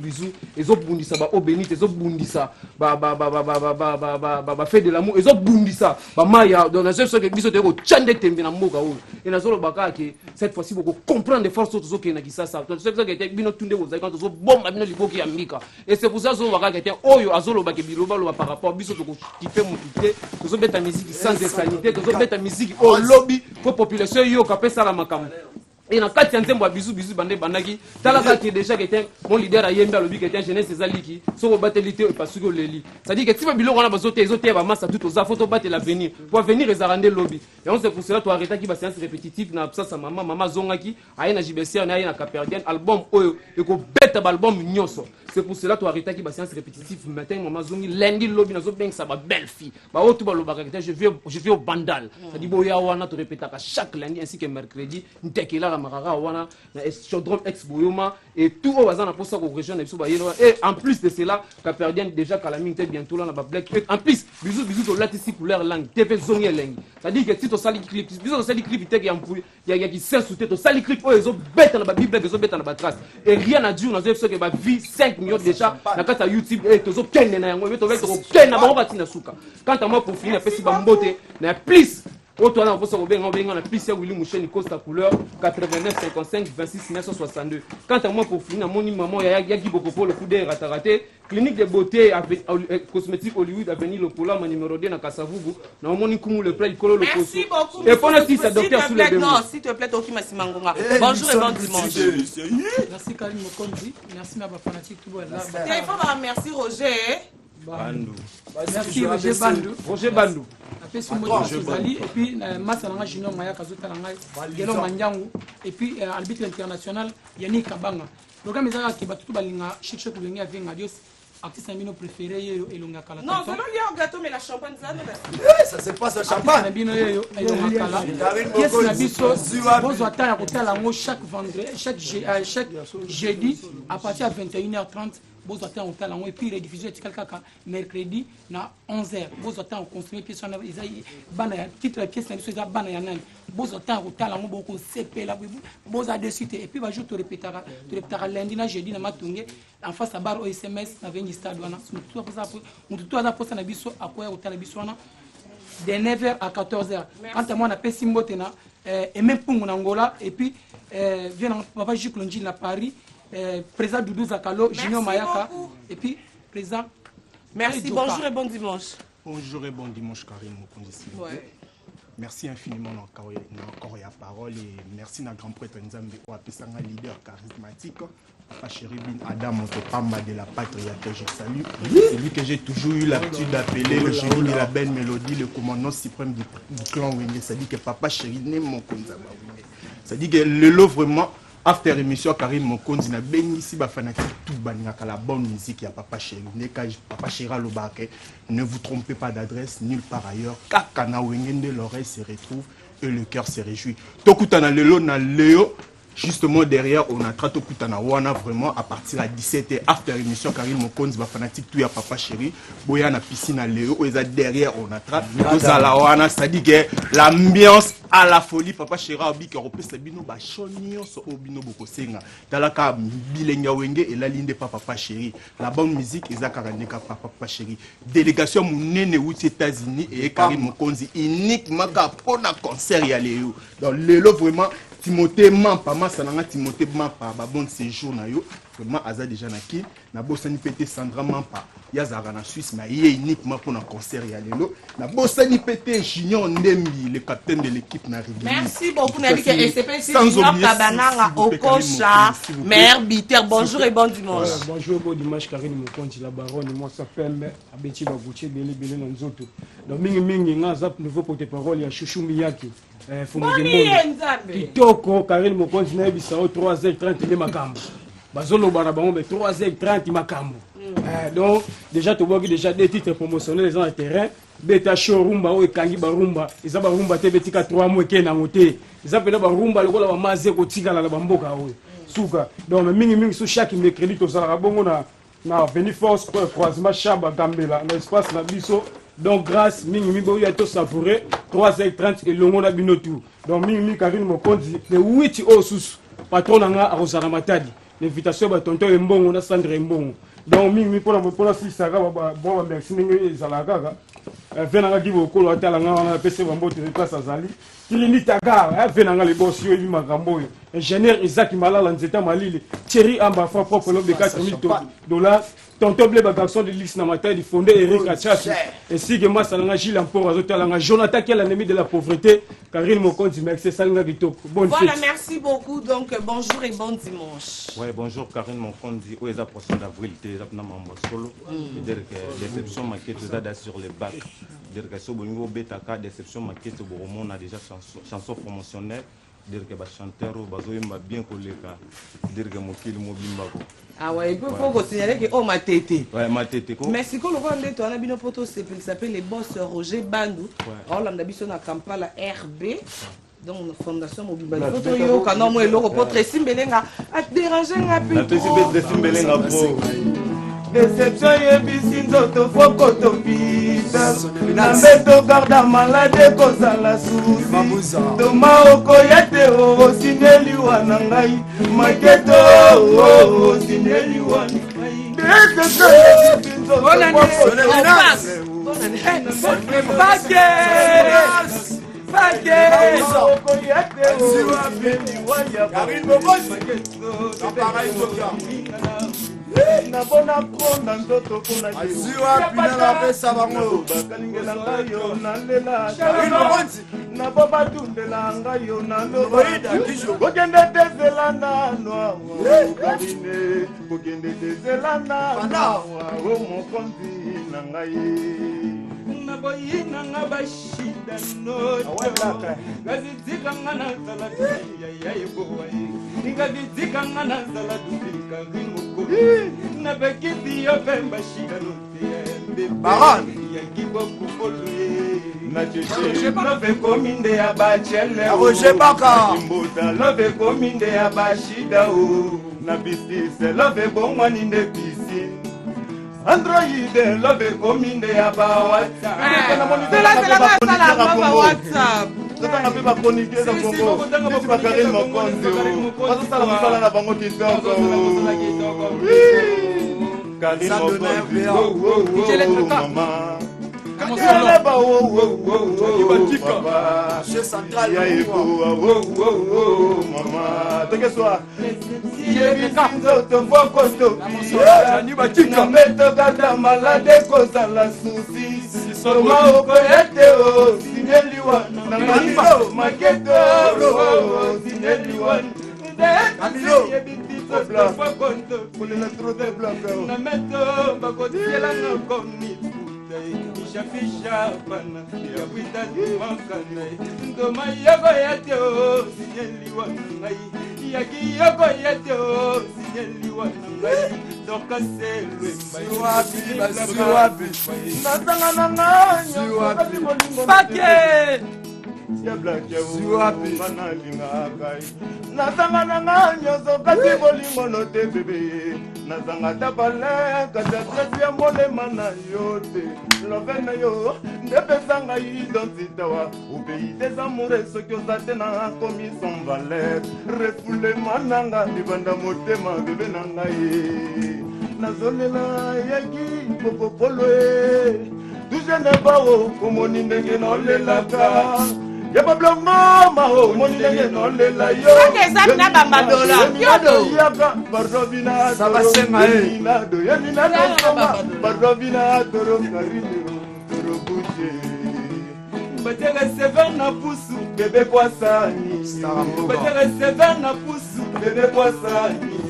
ezobundisa ba obénite ezobundisa ba fait de l'amour ezobundisa ba maya donc na zo que biso te ko chande tembe na mboka o et na zo lobaka que cette fois-ci beaucoup comprendre les forces autres qui na kisasa donc c'est ça que bino tunde ko zaka zo bomba bino liboki ya mika et c'est pour ça zo baka que oyo azoloba ke biloba lo par rapport biso to ko kipe mututé zo beta musique sans sanité zo beta musique au lobby pour population yo kapesa la makambo. Et dans 4 centièmes, bisous bandaki. Talaka qui est déjà mon leader a yemba lobby qui était jeunesse ezaliki. So battelité et parce que le lit. Ça dit que si bilo on a besoin de ba massa tout aux photo battre l'avenir. Pour venir les arranger lobby. Et on c'est pour cela to arrêter qui va séance répétitive na absence maman zongaki ayena JBC na ayena Caperdian album oyo et ko beta album nyonso. C'est pour cela to arrêter qui va séance répétitive matin maman zongi lundi lobby na zo beng ça ba belle fille. Ba otu ba lobaka je vais au bandal. Ça dit boya wana to répéter chaque lundi ainsi que mercredi ntekela Marara wana na Chaudron ex Boyoma et tout au bazan pour ça ko région na biso ba yelo et en plus de cela Caperdian déjà Kalaming était bientôt là na ba black en plus bisous to latisi couleur langue TV zongi langue ça dit que si to sali clip bisous to sali clip teke ya qui sert sous tête to sali clip o ezo beta na ba bible ezo beta na ba trace et rien à dire na zo que ba vie 5 millions déjà na kata YouTube et to zo kende na yango to veto ko kende na ba batina suka quand moi pour finir pesi ba mbote na plus Autre on a posé au Benga on a pissé Willy Mouchen Costa couleur 89 55 26 962. Quant à moi pour finir mon maman Yagi Bokopo le coup d'air raté clinique de beauté cosmétique Hollywood avenue Le Poula mon numéro 2 na Kasavubu na mon Nkumu le près Kolo le Kosu. Merci beaucoup. Et pendant si ça docteur sous les deux. Non, s'il te plaît Toki Masimangonga. Bonjour et bon dimanche. Merci Karim Mokonzi, merci ma fanatique tout bon là. Il faut merci Roger. Bandou. Merci Roger Bandou. Roger Bandou. Après ce mot et puis Massalanga Junior Maya Kazuta Langai, Gelo Mandiangu et puis arbitre international Yannick Kabanga. Programme ezaka ki batutu balinga chic choc lenga venga dios artiste amino préféré yo elonga kala. Non, c'est le gâteau mais la champagne ça non. Ça c'est pas ce champagne. Amino yo elonga kala. Yes na biso bozo ata ya kotala ngo chaque vendredi, chaque jeudi à partir de 21h30. Bozo ata on tala ngo et puis rediffusion etikal kaka mercredi na 11h. Bozo ata on consommer pièce na ezai bana ya titre pièce na biso eza bana ya nani. Bozo ata on tala ngo boko sepela bozo dessus et puis ba jour to répétera lundi na jeudi na matunge en face à bar au SMS na vengi stade wana mutu aza posa na biso akoya kotala biso wana de 9h à 14h. Quant à moi na pesi mbote na et même pungu na Angola et puis vient papa Juklonji na Paris. Président Doudou Zakalo, Junior Mayaka, et puis président. Merci, bonjour et bon dimanche. Bonjour et bon dimanche, Karim Mokonzi. Ouais. Merci infiniment encore la parole et merci à grand prêtre Nzambe ou à un leader charismatique. Papa Chérubin Adam Motopamba de la patrie que je salue. C'est lui que j'ai toujours eu l'habitude d'appeler le génie de la belle mélodie, le commandant suprême du clan Wenge. Ça dit que Papa Chérubin Mokonzi. Ça dit que le lot vraiment. After émission Karim Mokonzi na bengisi ba fanatique tout baningaka la bonne musique ya Papa Chéri. Papa Chéri Lobake. Ne vous trompez pas d'adresse nulle part ailleurs. Kakana wengende l'oreille se retrouve et le cœur se réjouit. Tokutana lelo na Léo. Justement derrière on a trato kutana wana vraiment à partir à 17h after émission Karim Mokonzi ba fanatique tout ya Papa Chéri. Boya na piscine à Léo et derrière on a trato la wana ça dit que l'ambiance à la folie Papa Chéri obi que repese bino ba chonio so obino bokosenga talaka bilenga wenge et la ligne de Papa Chéri la bonne musique ezaka kaneka Papa Chéri délégation munene aux États-Unis et Karim Mokonzi uniquement pour na concert ya Léo donc Léo vraiment Timothée Mampa, Massananga Timothée Mampa, bon séjour na yo, vraiment Aza déjà naki, na bossani pété Sandra Mampa, Yazara na Suisse, mais il est uniquement pour un concert ya lelo, na bossani pété Junior Ndembi, le capitaine de l'équipe na Rivière. Merci beaucoup, Nabi SCP Junior Kabananga Okocha, maire Biter, bonjour et bon dimanche. Bonjour et bon dimanche, Karine Mokonzi, la baronne, moi ça fait Abeti Bagouche, Bélé Bélé Nanzoto. Donc mingi nga zap nouveau porte-parole ya Chouchou Miyaki. Kitoko Karine Mokonzi na bisao 3h30 de makambo. Bazolo barabango mais 3h30 makambo. Donc déjà tu vois que déjà des titres promotionnels les gens de terrain, beta showrumba ou ekangi barumba, ils ont barumba te betika 3 mois ke na moté. Ils ont pena barumba lokola ba maze ko tika la bamboka oyo. Suka. Donc mingi sur chaque mercredi to sala bongo na Avenue Force croisement Chaba Gambela, na espace na biso. Donc grâce mingi boyo ya to savourer 3h30 et longo na bino tout. Donc mingi Karine Mokonzi le 8 au sous patron nga a Rosana Matadi. L'invitation ba tonton Mbongo na Sandre Mbongo. Donc mingi pour la si saka bon merci mingi zalaka. Venanga ki bokolo atala nga na pese bambo te place azali. Kilini taga venanga le boss yo makambo. Ingénieur Isaac Malala nzeta malili. Thierry Amba fa propre l'homme de 4000 $. Tonton Bleba garçon de l'Ix Namata du fondé Eric Achachi ainsi que moi Salanga Gilles Ampor Azotalanga Jonathan qui est l'ennemi de la pauvreté Karine Mokonzi merci Salanga Kitoko. Voilà, merci beaucoup donc bonjour et bon dimanche. Ouais, bonjour Karine Mokonzi où est la prochaine d'avril tu es na mambo solo dire que déception maquette sur les bacs dire que so bongo betaka déception maquette bon on a déjà chanson promotionnelle dire que ba chanteur bazoyimba bien koleka dire que mokili mobimba ko. Ah ouais, il faut signaler que oh ma tété. Ouais, ma tété ko. Mais si ko le vendre to na bino poto il s'appelle les boss Roger Bandou. On l'a biso na Kampala RB. Donc fondation mobimba photo yo kana mo eloko potre simbelenga a déranger nga pi. La de simbelenga pro. Déception yebisi nzoto foko topita na mbeto garda malade kozala susi toma okoya te osineliwa na ngai maketo osineliwa nabona konda nzoto mpona bakalingela ngai yo nalela nabo batundela ngai yo naloba kokende tezela nano karine kokende tezela nano o mokonzi na ngai naboyinanga bashida noto ngazizikanga nazala yayebowaye ngazizikanga nazala dubilikarimoko nabekisi yo pemba shida noteyambebeyakibokukoluye nacheche love kominde ya bachele imbuta love kominde ya bashida o na bistise love bongwani nde pisine Android love kominde ya ba WhatsApp. Tata na pe ba chroniquer dans Congo. Tu vas carrer mon compte. Parce que ça la sala na bango kitoko. Carrer mon compte. Maman. Chez Central, maman. T'es que soit. Nametokata malade kozala susi soma okoyete o sinyeliwa na malilo maketo sinyeliwa amilo yebitito fakonto kulela trote blanca nameto bakotiela na koni Fisha pana ya wita makana ndoma yako yate o sinyeliwa ngai yaki yako yate o sinyeliwa ngai toka selwe siwapi natanga nanga siwapi pake ya black ya siwapi manalinga kai natanga nanga nyoso kati bolingo no te bebe nazanga tapale kata ya molema na yote lovena yo ndepesanga identité wa upeyi des amours soki ozate na komi sans valeur refoule mananga libanda motema bebe na ngai nazolela yaki popopolo e tujene bao komoni ndenge nolelaka ya bablongo mao moni ndenge nolela yo eza na bamadola yodo yaka bardobina sabasenga e nado yanina dosoma bardobina toro karine toro buche batega seven na pusu bebe kwasani batega seven na pusu bebe kwasani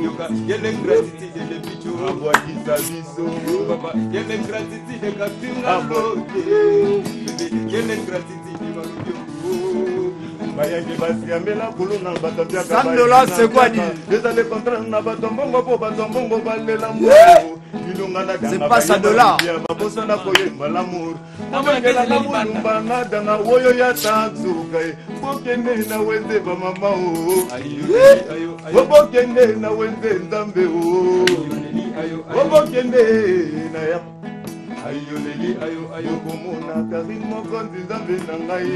yoka yele gratitude de bicho abwakisa biso baba yele gratitude kapinga boke yele gratitude bayaki basiambela kuluna bato byaka $100 c'est quoi dit ezale contrat na bato mbongo po bato mbongo balela mbongo ilunga na c'est pas $100 babosana koyemba l'amour abengela na mulumba na danga woyo ya tanzuka bokende na wenze bamama o bokende na wenze nzambe o bokende na ya ayoleli ayo komona Karim mokonzi nzambe na ngai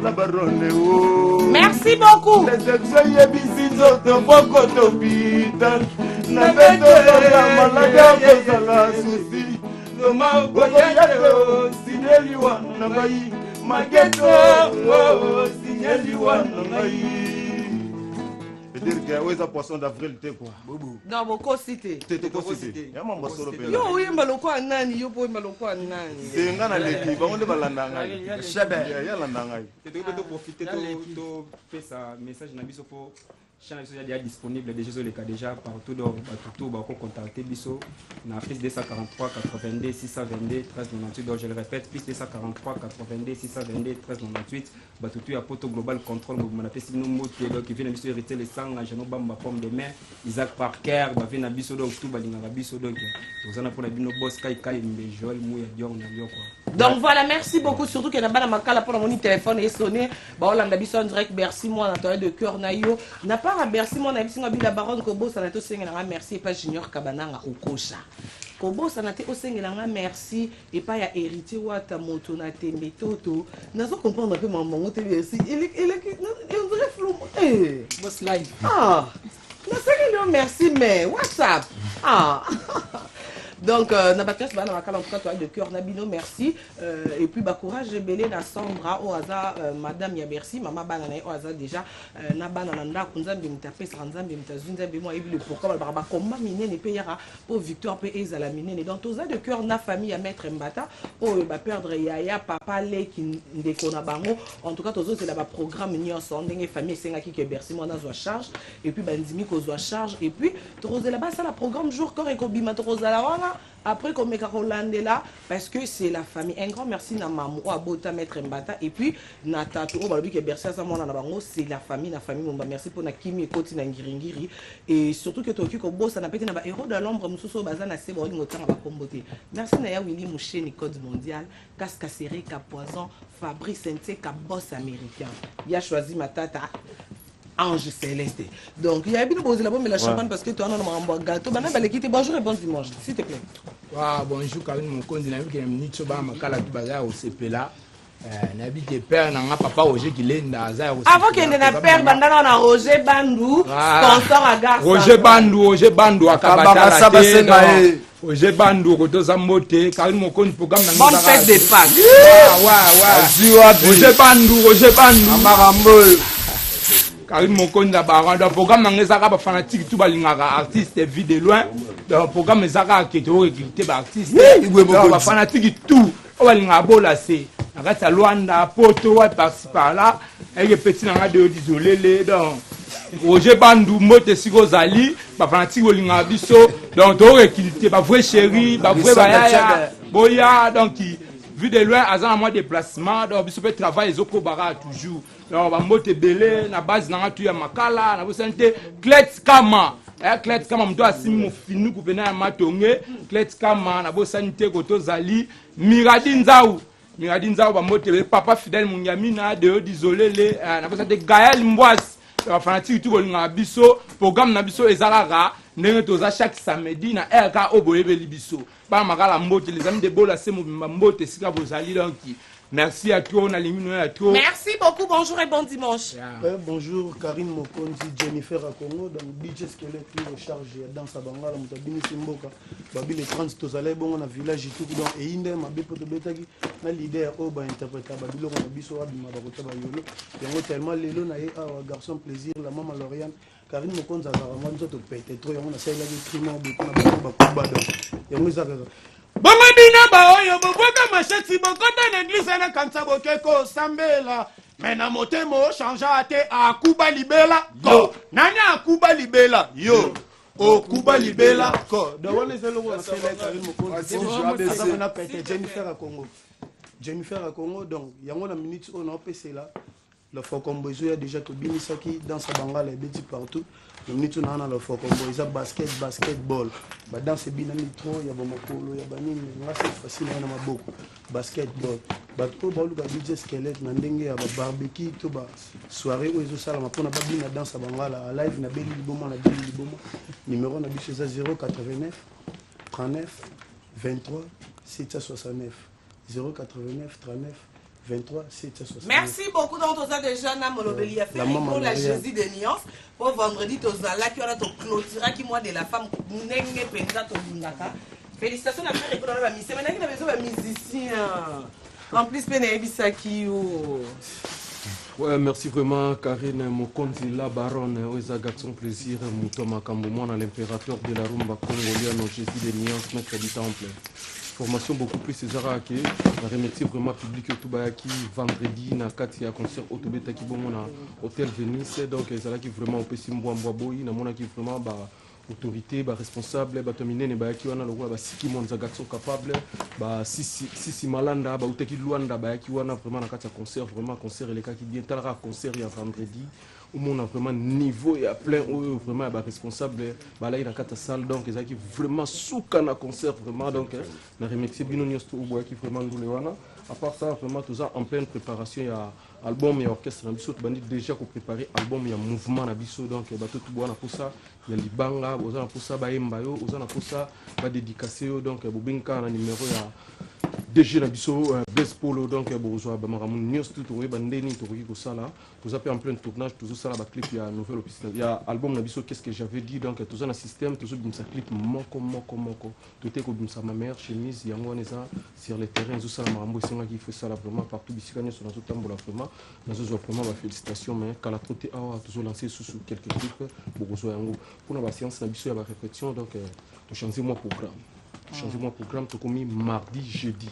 la baronne o merci beaucoup les yebisi nzoto poko topital na beto ya malada kozala susi toma okoyate o sinyeliwa na ngai maketo o sinyeliwa na ngai dire que ouais ça poisson d'avril te quoi bobo non boko cité te ko cité ya mambo solo pe yo uyemba lokwa nani yo po uyemba lokwa nani senga na leki ba onde balanda ngai shebe ya landa ngai te profiter to faire ça message na biso po chaîne est déjà disponible déjà les cas déjà partout donc tout ba ko contacter biso na plus 243 82 622 1398 donc je le répète plus 243 82 622 1398 ba tout ya poto global control mo na pesi no moto donc qui vient biso hériter les sang na jeno bamba pomme de main Isaac Parker ba vient na biso donc tout ba linga biso donc tozana pour na bino boss kai mbe Joel Mouya Dior na yo quoi donc voilà merci beaucoup surtout que na bana makala pour mon téléphone est sonné ba olanda biso en direct merci moi na de cœur na yo na pas merci mon ami singa bila baron kobo sana to sengela nga merci pas junior kabananga okosha kobo sana te osengela nga merci et pas ya héritier wata moto na tembe toto nazo comprendre un peu maman te merci il on dirait flou eh boss live ah na sengela merci mais WhatsApp ah Donc, Nabakas, en tout cas, toi, de cœur, Nabino, merci. Et puis, courage, Belé, na Sandra, au hasard, Madame Yabersi, Maman Banane, au hasard déjà, Nabananda, Kunzambi, Mtapé, Ranzambi, Mtazunzambi, moi, et puis le pourquoi, comment miner ne payera pour Victor P. et Zalamine. Et dans tous les de cœur, na famille à Maître Mbata, oh, il va perdre Yaya, Papa, Lé, qui déconne bango. En tout cas, tous c'est là, programme, Nyon, Sandeng, famille, Sengaki, qui est Bercy, moi, on a charge. Et puis, Bandimi, qu'on a charge. Et puis, Torose là-bas, ça, la programme jour, corps et Kobima, Torose là-bas, après, comme Rolande là, parce que c'est la famille. Un grand merci à Mamou, à Bota, Maître Mbata. Et puis, Natato, qui est Bercy, c'est la famille, merci pour Nakimi et Koti Nangiringiri. Et surtout que Tokyo, comme boss, ça n'a pas été un héros de l'ombre, Moussou, Bazan, assez bon, autant à comboter. Merci Naya Willy Mouché, Code mondial, Casque serré, Poison, Fabrice Sente, boss américain. Il a choisi ma tata. Ange Céleste. Donc, il y a bien posé la bombe et la champagne parce que toi, on a un bon gâteau. Bonjour et bon dimanche, s'il te plaît. Bonjour, Karine, mon compte dynamique, il y a une minute sur ma cala du bazar au CP là. Nabi te père n'a papa Roger qui l'est dans avant qu'il ne n'a père bandana na Roger Bandou sponsor à garçon Roger Bandou à Kabata Roger Bandou koto zambote Karine mon compte programme na bonne fête de Pâques Roger Bandou Amarambo Karine mon compte la baranda programme na ngezaka ba fanatique tout balingaka artiste vie de loin dans programme ezaka qui to recruter ba artiste ba fanatique tout on va lingabola c'est Nakata Luanda, Poto, par-ci par-là, et petit dans de isolé donc Roger Bandou, Mote Sigo Zali, Bafanati Wolinga Bisso, donc tu es vrai chéri, vrai bayaya, boya, donc vu de loin, à un mois de déplacement, donc Bisso peut travailler les Okobara toujours. Donc on va Mote Belé, na base na tu ya Makala, na vous sentez Clet Kama. Clet Kama mto asimi mo finu ku venir à Matonge, Clet Kama na vous sentez Goto Zali, Miradinzaou. Miradinza va motiver papa fidèle Munyamina de isoler les na besoin de Gaël Mbouas fanatique tout bolinga biso programme na biso ezalaka ndenge toza chaque samedi na RK Oboyebeli biso ba makala mbote les amis de bola c'est mbote sika bozali donc merci à toi, on a éliminé à toi. Merci beaucoup, bonjour et bon dimanche. Bonjour, Karine Mokonzi, Jennifer à Congo, dans DJ Squelette, nous recharge dans sa bangala, nous avons Simboka, Babi les trans, tous allés, bon, on a village et tout, et Inde, ma bépo de Betagi, na leader, oh, bah, interpréta, Babilo, on a biso, Abima, Barota, Bayolo, et on a tellement l'élo, na garçon plaisir, la maman Lauriane, Karine Mokonzi, à Garaman, nous avons pété trop, on a ça, il a des triments, beaucoup, on a beaucoup, badon, et on a Bomabina baoyo boboka macheti bokota l'église na kansa bokeko sambela mena motemo changea ate akuba libela ko nani akuba libela yo okuba libela ko dawale zelo wa sele Karine Mokonzi bonjour na pete Jennifer à Congo donc yango na minute on a passé là le Fokombo il y a déjà to binisaki dans sa bangala et beti partout le minute on a le Fokombo il y a basketball ba dans ce binami trop il y a bomokolo il y a banini là c'est facile na maboko basketball ba to ba lu ba DJ Squelette na ndenge ya barbecue to ba soirée où ils sala mapona ba bina dans sa bangala live na beli liboma na beli liboma numéro na biso 089 39 23 769 089 39 23 760. Merci beaucoup dans tous les jeunes à Molobeli à faire pour la Jésus de Nuance. Pour vendredi, tous là qui ont clôturé qui moi de la femme n'engé pendant ton bundaka. Félicitations à faire écouter la mission. Maintenant, il a besoin de musiciens. En plus, Bisaki ou. Ouais, merci vraiment Karine Mokonzi, la baronne, Oeza Gatson Plaisir, Moutoma Kamboumouana, l'impérateur de la rumba congolienne, Jésus de Nuance, maître du temple. Formation beaucoup plus César Ake. Je remercie vraiment le public Otubayaki vendredi na kati ya concert Otobeta qui bon na hôtel Venise donc ça là qui vraiment au pesi mbwa boyi na mona qui vraiment ba autorité ba responsable ba tominer ne ba ki wana lokwa ba siki monza gatso capable ba sisi malanda ba uteki Luanda ba ki wana vraiment na kati ya concert vraiment concert les cas qui bien tala concert ya vendredi où on a vraiment niveau et à plein où vraiment bah responsable bah là il a quatre salles donc ils qui vraiment sous un concert vraiment donc na remercier Binonios tout bois qui vraiment nous les wana à part ça vraiment tout ça en pleine préparation il y a album et orchestre na biso bandit déjà qu'on préparer album il y a mouvement na biso donc bah tout bois na pour ça il y a libanga aux pour ça ba embayo aux pour ça ba dédicacer donc bobinka na numéro ya DG Nabiso, Blaise Polo, donc bonjour, Bamaramoun News, tout le bandeni, tout le Sala, tout ça en plein tournage, tout ça là, clip, il y a un nouvel officiel, il y a album Nabiso, qu'est-ce que j'avais dit, donc tout ça dans le système, tout ça ça clip, moko, tout est comme ça, ma mère, chemise, il y a un sur les terrains, tout ça, Marambo, c'est moi qui fait ça là vraiment partout, ici, quand sur notre tambour là vraiment, dans ce vraiment, félicitations, mais quand la trotte est toujours lancé sous quelques clips, bonjour, pour la séance Nabiso, il y a la répétition, donc tout changer mon programme. Changez-moi programme, tout comme mardi, jeudi.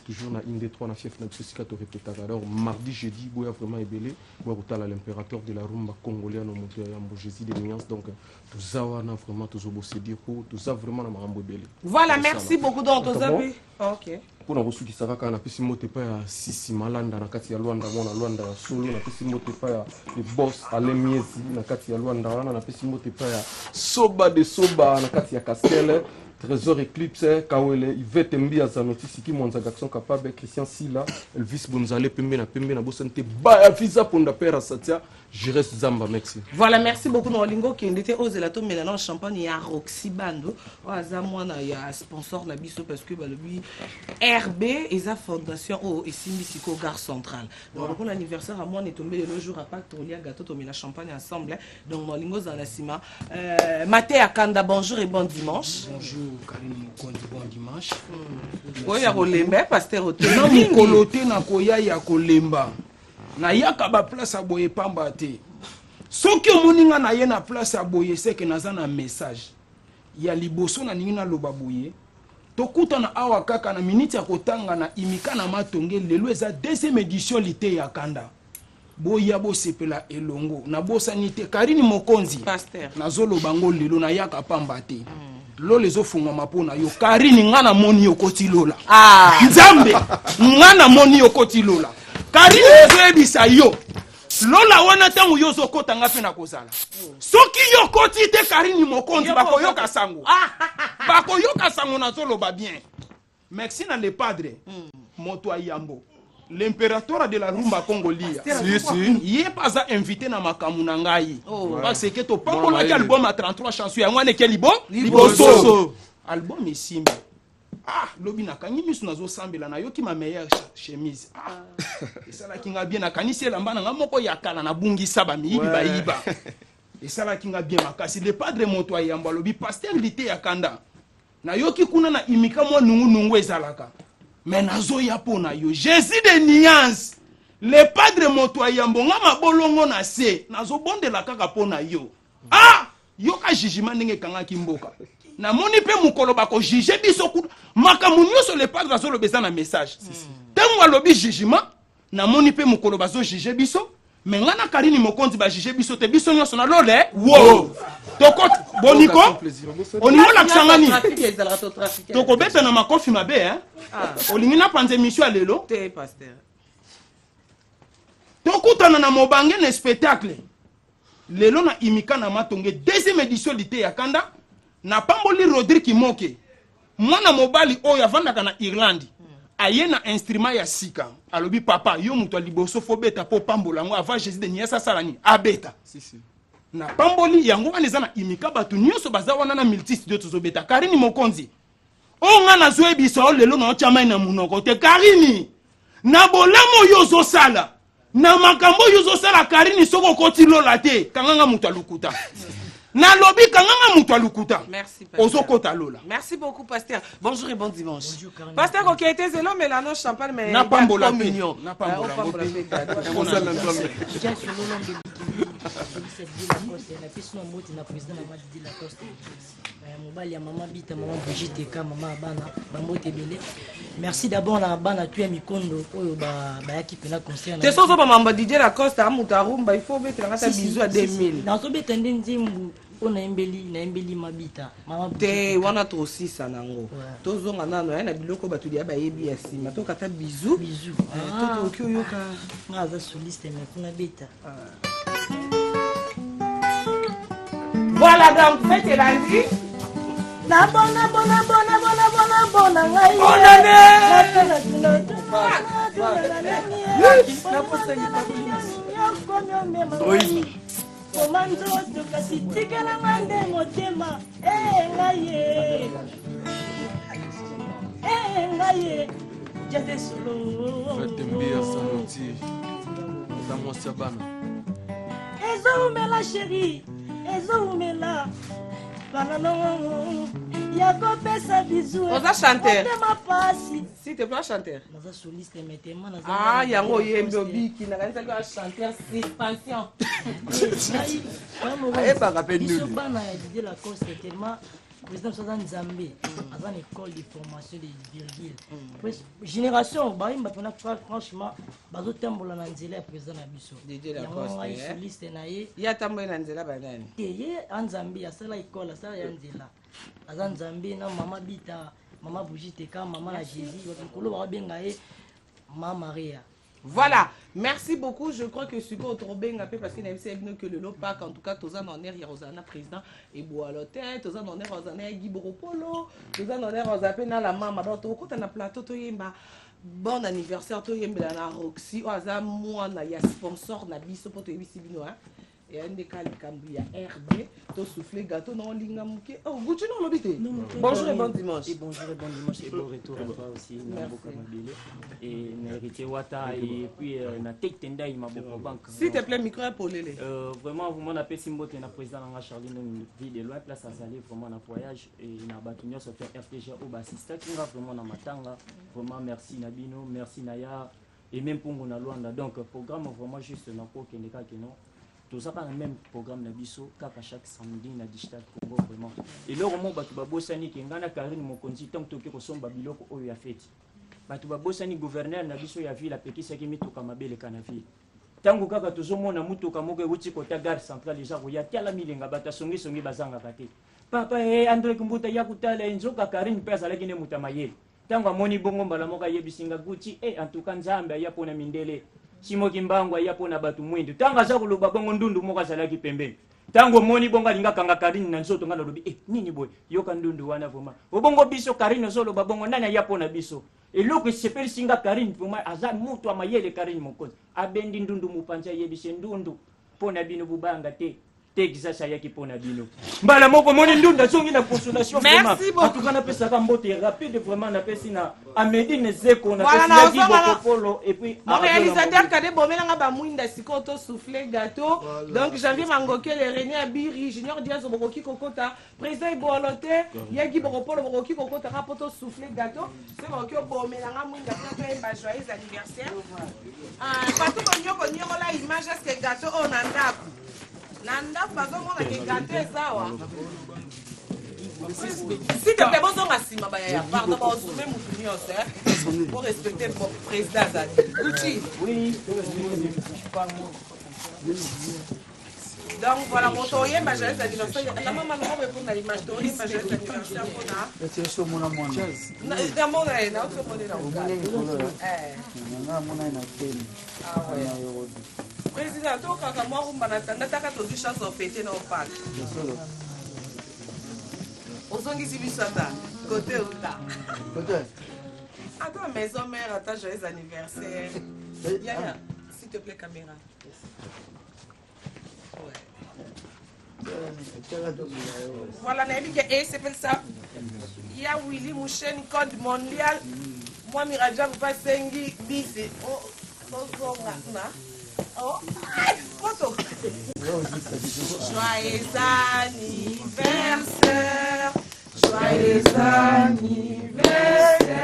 Toujours dans une des trois, na fief na biso to répéter. Alors mardi, jeudi, boya vraiment ébélé, boya kutala l'impérateur de la rumba congolaise no moto ya mbo Jésus de nuances. Donc tout ça wana vraiment toujours bosser dire pour tout ça vraiment na marambo ébélé. Voilà, merci beaucoup donc aux amis. OK. Pour na bosu ki saka na pesi mote pa ya Sisi Malanda na kati ya Luanda mona Luanda ya solo na pesi mote pa ya le boss Alemiezi na kati ya Luanda wana na pesi mote pa ya Soba de Soba na kati ya Castel. Trésor Eclipse, Kawele, Yvette Mbia Zanoti, Siki Monza Gaxon Capable, Christian Silla, Elvis Bonzale, Pembe na Bosante, Baya Visa Ponda Pera Satia, Jires Zamba, merci. Voilà, merci beaucoup. Nous avons qui était aux élatos, mais dans champagne, il y a Roxy Bando. Il y a sponsor na biso parce que lui RB et sa fondation et Simbisiko Gare Centrale. Donc, pour l'anniversaire, à moi, on est tombé le jour à Pâques, on a gâteau, on a la champagne ensemble. Donc, nous avons dans la cima. Maté Akanda, bonjour et bon dimanche. Bonjour, Karine Mokondi, bon dimanche. Oui, il y a Rolemba, pasteur Oté. Non, Mokoloté, na koya ya kolemba. Na yaka ba place aboye pamba te. Soki omoninga na ye na place aboye c'est que naza na message. Ya liboso na ningi na loba boye. Tokuta na awa kaka na minute ya kotanga na imika na matonge lelo eza deuxième édition lité ya kanda. Boya bo sepela elongo na bosani te Karine Mokonzi. Pasteur. Na zolo bango lelo na yaka pamba te. Lo les ofunga mapona yo Karine ngana moni yo koti lola. Ah. Nzambe ngana moni yo koti lola. Karine zoebisa yo. Lola wana tangu yo zokota nga pe na kozala. Soki yo koti te Karine Mokonzi bako yoka sango. Bako yoka sango na zolo ba bien. Merci na le padre. Moto Ayambo. L'impérateur de la rumba congolia. Si. Yé pas à inviter na makamu na ngai. Parce que to pas qu'on a album à 33 chansons ya ngwane ke liboso. Album isimbi. Ah, lobi na kanyi misu nazo sambela na yoki ma meilleure chemise. Ah. Et ça la kinga bien na kanisi elamba na moko ya kala na bungi saba miyibi ba yiba. Et ça la kinga bien makasi le padre Moto Ayambo lobi pasteur lité ya kanda. Na yoki kuna na imika mo nungu ezalaka. Mais nazo ya pona yo Jésus de nuances. Le padre Moto Ayambo nga mabolongo na se nazo bondela kaka pona yo. Ah, yo ka jugement ndenge kanga kimboka. Na moni pe mukolo bako juger biso ku makamu nyonso le padre azo lobeza na message. Tango alobi jugement na moni pe mukolo bazo juger biso mais nga na Karine Mokonzi ba juger biso te biso nyonso na lole. Wow. Toko boniko onimo la ksangani toko beta na makofi mabe hein. Olingi na panze mission lelo te pasteur. Tokutana na mobange na spectacle lelo na imika na matonge deuxième édition lité ya kanda na pamboli Rodrigue Moke mwana mobali oyo avandaka na Irlande aye na instrument ya sika alobi papa yo muto liboso fo beta po pambola ngo avant Jésus de Niasa salani abeta si na pamboli yango wana eza na imika batu nyonso baza wana na multitude tozo beta Karine Mokonzi o nga na zoe biso lelo na chama na munoko te Karine na bolamo yo zo sala na makambo yo zo sala Karine soko koti lola te kanganga muto alukuta na lobi kanganga muto alukuta. Merci pasteur. Ozo kota lola. Merci beaucoup pasteur. Bonjour et bon dimanche. Bonjour Karine. Pasteur OK était zélo mais la no champagne mais na pambola mignon. Na pambola. Merci d'abord na bana tu mikondo oyo ba yaki pena concert. Te soso ba mamba DJ la Costa Mutarumba il faut mettre ngata bisou à 2000. Na so betende nzimbu ona embeli mabita. Mama te wana to aussi sanango. Tozonga nano ya na biloko batu dia ba yebi ya sima. To kata bisou. To to yoka. Na za soliste mais kuna beta. Voilà donc faites lundi. Na bona ngai. Bonne année. Oui. Komando kasi tikela ngande motema ngaye Jete solo. Fatembia Sanoti. Dans Sabana. Ezomela chérie. Ezomela. Banano. Yako pesa bisou. Oza chanteur. S'il te plaît, chanteur. Naza soliste mettez-moi naza. Ah, yango yembe obiki na kanisa kwa chanteur suspension. Eh ba rappel nous. Biso bana ya Didier Lacoste tellement président Sazan Nzambe dans une école de formation de virgule. Génération ba imba pona franchement bazo tambola na nzela ya président na biso. Didier Lacoste. Ya soliste na ye. Ya tambola na nzela ba nani? Ye Nzambe asala école asala ya nzela. Azan Nzambe na mama Bita, mama Bougiteka, mama la Jésus, wakolo ba benga e mama Maria. Voilà, merci beaucoup. Je crois que ce qu'on trouve bien parce qu'il y a que le Lopac, en tout cas, tous en air, il y a Rosana président et Boalote, tous en air, Rosana Guy Boropolo, tous en air, Rosana la maman, donc au côté na plateau, to yemba. Bon anniversaire, to yemba na Roxy, au hasard, moi, na ya sponsor, na biso, pour te yebisi bino, hein. Et un des cas, il y a RB, to soufflé gâteau, non, lingamouké. Oh, Goutu, non, l'obité. Bonjour et bon dimanche. Et bonjour et bon dimanche et bon retour à toi aussi. Et Nerité Wata et puis na Tek Tenda il m'a beaucoup banque. S'il te plaît, micro pour les. Vraiment, vous m'en appelez Simbo, tu es président de Charline, une vie de loin, place à Salé, vraiment un voyage et na Batunio sur faire FTG au Bassista, qui va vraiment na Matanga. Vraiment, merci Nabino, merci Naya et même pour mon Luanda. Donc, programme vraiment juste na quoi qu'il n'y a que non. Tout ça par le même programme Nabiso, kaka chaque samedi na digital Congo vraiment. Et là, au moment où Babosani qui ngana Karine Mokonzi tant que son babiloko oyo ya fête. Batu Babosani gouverneur Nabiso ya ville la petite qui mit au mabele kanafi. Tango kaka tozomona mutuka moko euti kota gare centrale déjà ya tiala milenga bata songi bazanga kate. Papa André Kumbuta ya kutala nzoka Karine pesa lakini mutamayele. Tango amoni bongo mbala moka yebisinga guti en tout cas Nzambe ya pona mindele. Simo Kimbango ayapo na batu mwindu tanga za kuluba bongo ndundu moka zalaki pembeni tango moni bonga linga kanga Karine na nzoto ngana lobi nini boy yoka ndundu wana voma obongo biso Karine zolo babongo nani ayapo na biso eloko sepeli singa Karine voma aza mutu amayele Karine mokozi abendi ndundu mupanja yebise ndundu pona bino bubanga te Texas ayaki pona bino mbala moko moni ndunda zongi na consolation vraiment atukana pesa ka mbote rapide vraiment na pesi na Amedine Zeko na pesi na Gibo Polo et puis mon réalisateur Kade Bomelanga ba mwinda sikoto soufflé gâteau donc janvier mangoke le René Abiri Junior Diaz Bokoki Kokota président Boalote Yagi Boropolo Bokoki Kokota rapoto soufflé gâteau c'est bon que Bomelanga mwinda pour ba joyeux anniversaire partout bonyoko nyoko la image est que gâteau on andaku Nanda bazomona ke gâteau sawa. S'il te plaît, bozonga sima ba ya pardon ba osume mutu nyose pour respecter le président Zadi. Uchi. Oui. Donc voilà, mon toye ma joyeuse anniversaire. La maman nous répond à l'image toye ma joyeuse anniversaire pour C'est sur mon amour. Na mon na autre modèle Ah ouais. Président, toi, quand moi, on m'a entendu, t'as qu'à te dire chance en fêter nos pâtes. Aux gens qui s'y vivent ça, côté ou là. Attends, maison mère, attends, joyeux anniversaire. Yaya, s'il te plaît, caméra. Voilà, et c'est ça. Il y a Willy Mouchen, code mondial. Moi, Miraja, vous passez un guy, bise. Oh, oh, photo. Joyeux anniversaire. Joyeux anniversaire.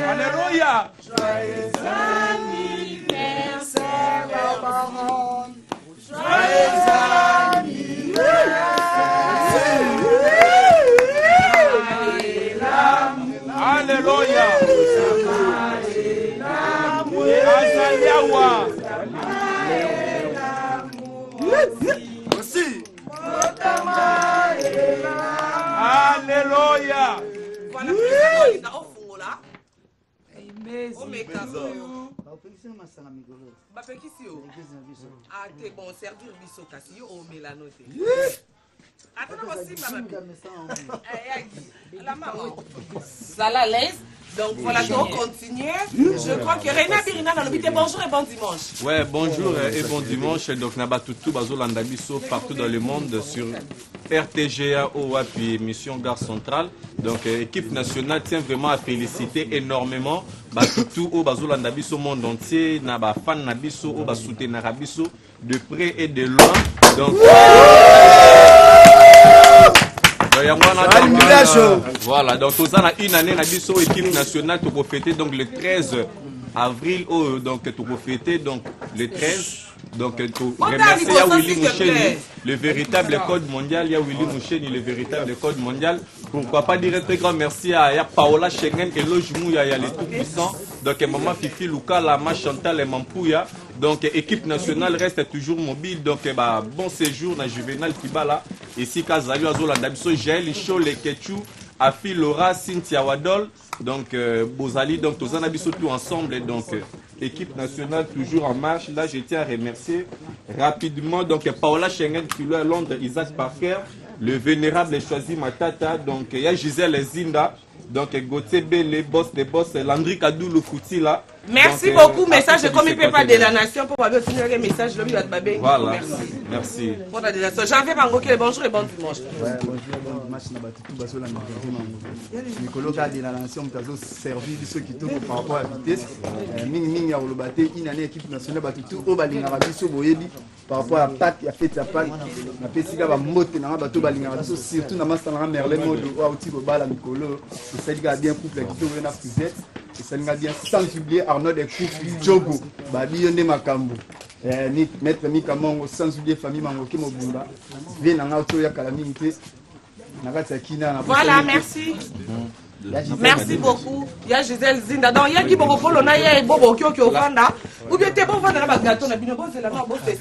Alléluia. Joyeux anniversaire, Baron. Joyeux anniversaire. Alléluia. Azaliawa. Merci. Alléluia. Voilà, ah, t'es bon, servir biso kasi yo o melanote. Attends, aussi, la maman. Zala l'aise. Donc voilà, on continue. Je crois que Reina Birina dans le but. Bonjour et bon dimanche. Ouais, bonjour et bon dimanche. Donc Nabatutu Bazo Landabiso partout dans le monde sur RTGA au appui mission Gare Centrale. Donc équipe nationale tient vraiment à féliciter énormément tout au bazolanda biso monde entier na ba fan na biso au ba soutenir biso de près et de loin. Donc voilà, donc on a une année na biso équipe nationale pour fêter donc le 13 avril donc pour fêter donc le 13. Donc, remercier Willy Moucheni, le véritable code mondial. Il y a Willy Moucheni, le véritable code mondial. Pourquoi pas dire un très grand merci à Paola Schengen et Lojimou, il y a les tout puissants. Donc, Maman Fifi, Luka, Lama, Chantal et Mampouya. Donc, équipe nationale reste toujours mobile. Donc, bon séjour dans Juvenal Kibala. Ici, Kazali, Azola, Dabiso, Jaël, Icho, Les Ketchou, Afi, Laura, Cynthia Wadol. Donc, Bozali, donc, tous en abisso tout ensemble. Donc, équipe nationale toujours en marche. Là, je tiens à remercier rapidement donc Paola Schengen qui est à Londres, Isaac Parker, le vénérable choisi Matata, donc il y a Gisèle Zinda, donc Gauthier B, les boss, Landry Kadou, le Fouti là. Merci donc, beaucoup. Message de comité pas de la nation pour avoir signé le message de Babé. Voilà. Merci. Pour la délation. J'en vais pas bonjour et bon dimanche. Bonjour et bon dimanche. Nicolas a de la nation qui a servi ceux qui tournent par rapport à la vitesse. Ming a rebatté une année équipe nationale tout au Balingarabiso Boyebi par rapport à Pat qui a fait sa Pat. On a fait si gaba motte na bateau Balingarabiso surtout na Mastana Merlin mode ou outil Bala Nicolo. C'est ça bien couple qui tourne na Fuzette. Et ça n'a bien sans oublier Arnaud de Coupe Djogo Babi Yonde Makambo Maître Mikamongo sans oublier famille Mangoke Mobunda vient en auto ya calamité. Voilà, merci. Merci beaucoup. Il y a Gisèle Zinda. Donc, il y a qui beaucoup pour il y a Bobo qui au Fanda. Ou bien t'es bon vendre la gâteau, on a bien c'est la main, bon c'est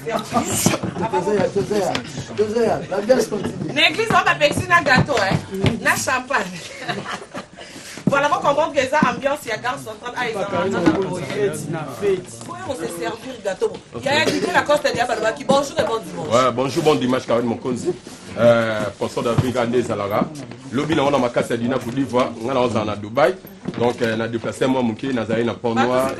l'église, on va payer un gâteau, hein. Na champagne. Voilà, on comprend que ça ambiance, il y a Gare Centrale à on se servir le gâteau. Il y a Guy Lacoste et Diabalaki. Bonjour et bon dimanche. Ouais, bonjour, bon dimanche, Karine Mokonzi. François David Gandé Zalaga. Lobby na ma casa dina Côte d'Ivoire, on a Dubaï. Donc on a déplacé moi Mouki Nazaré na Pont Noir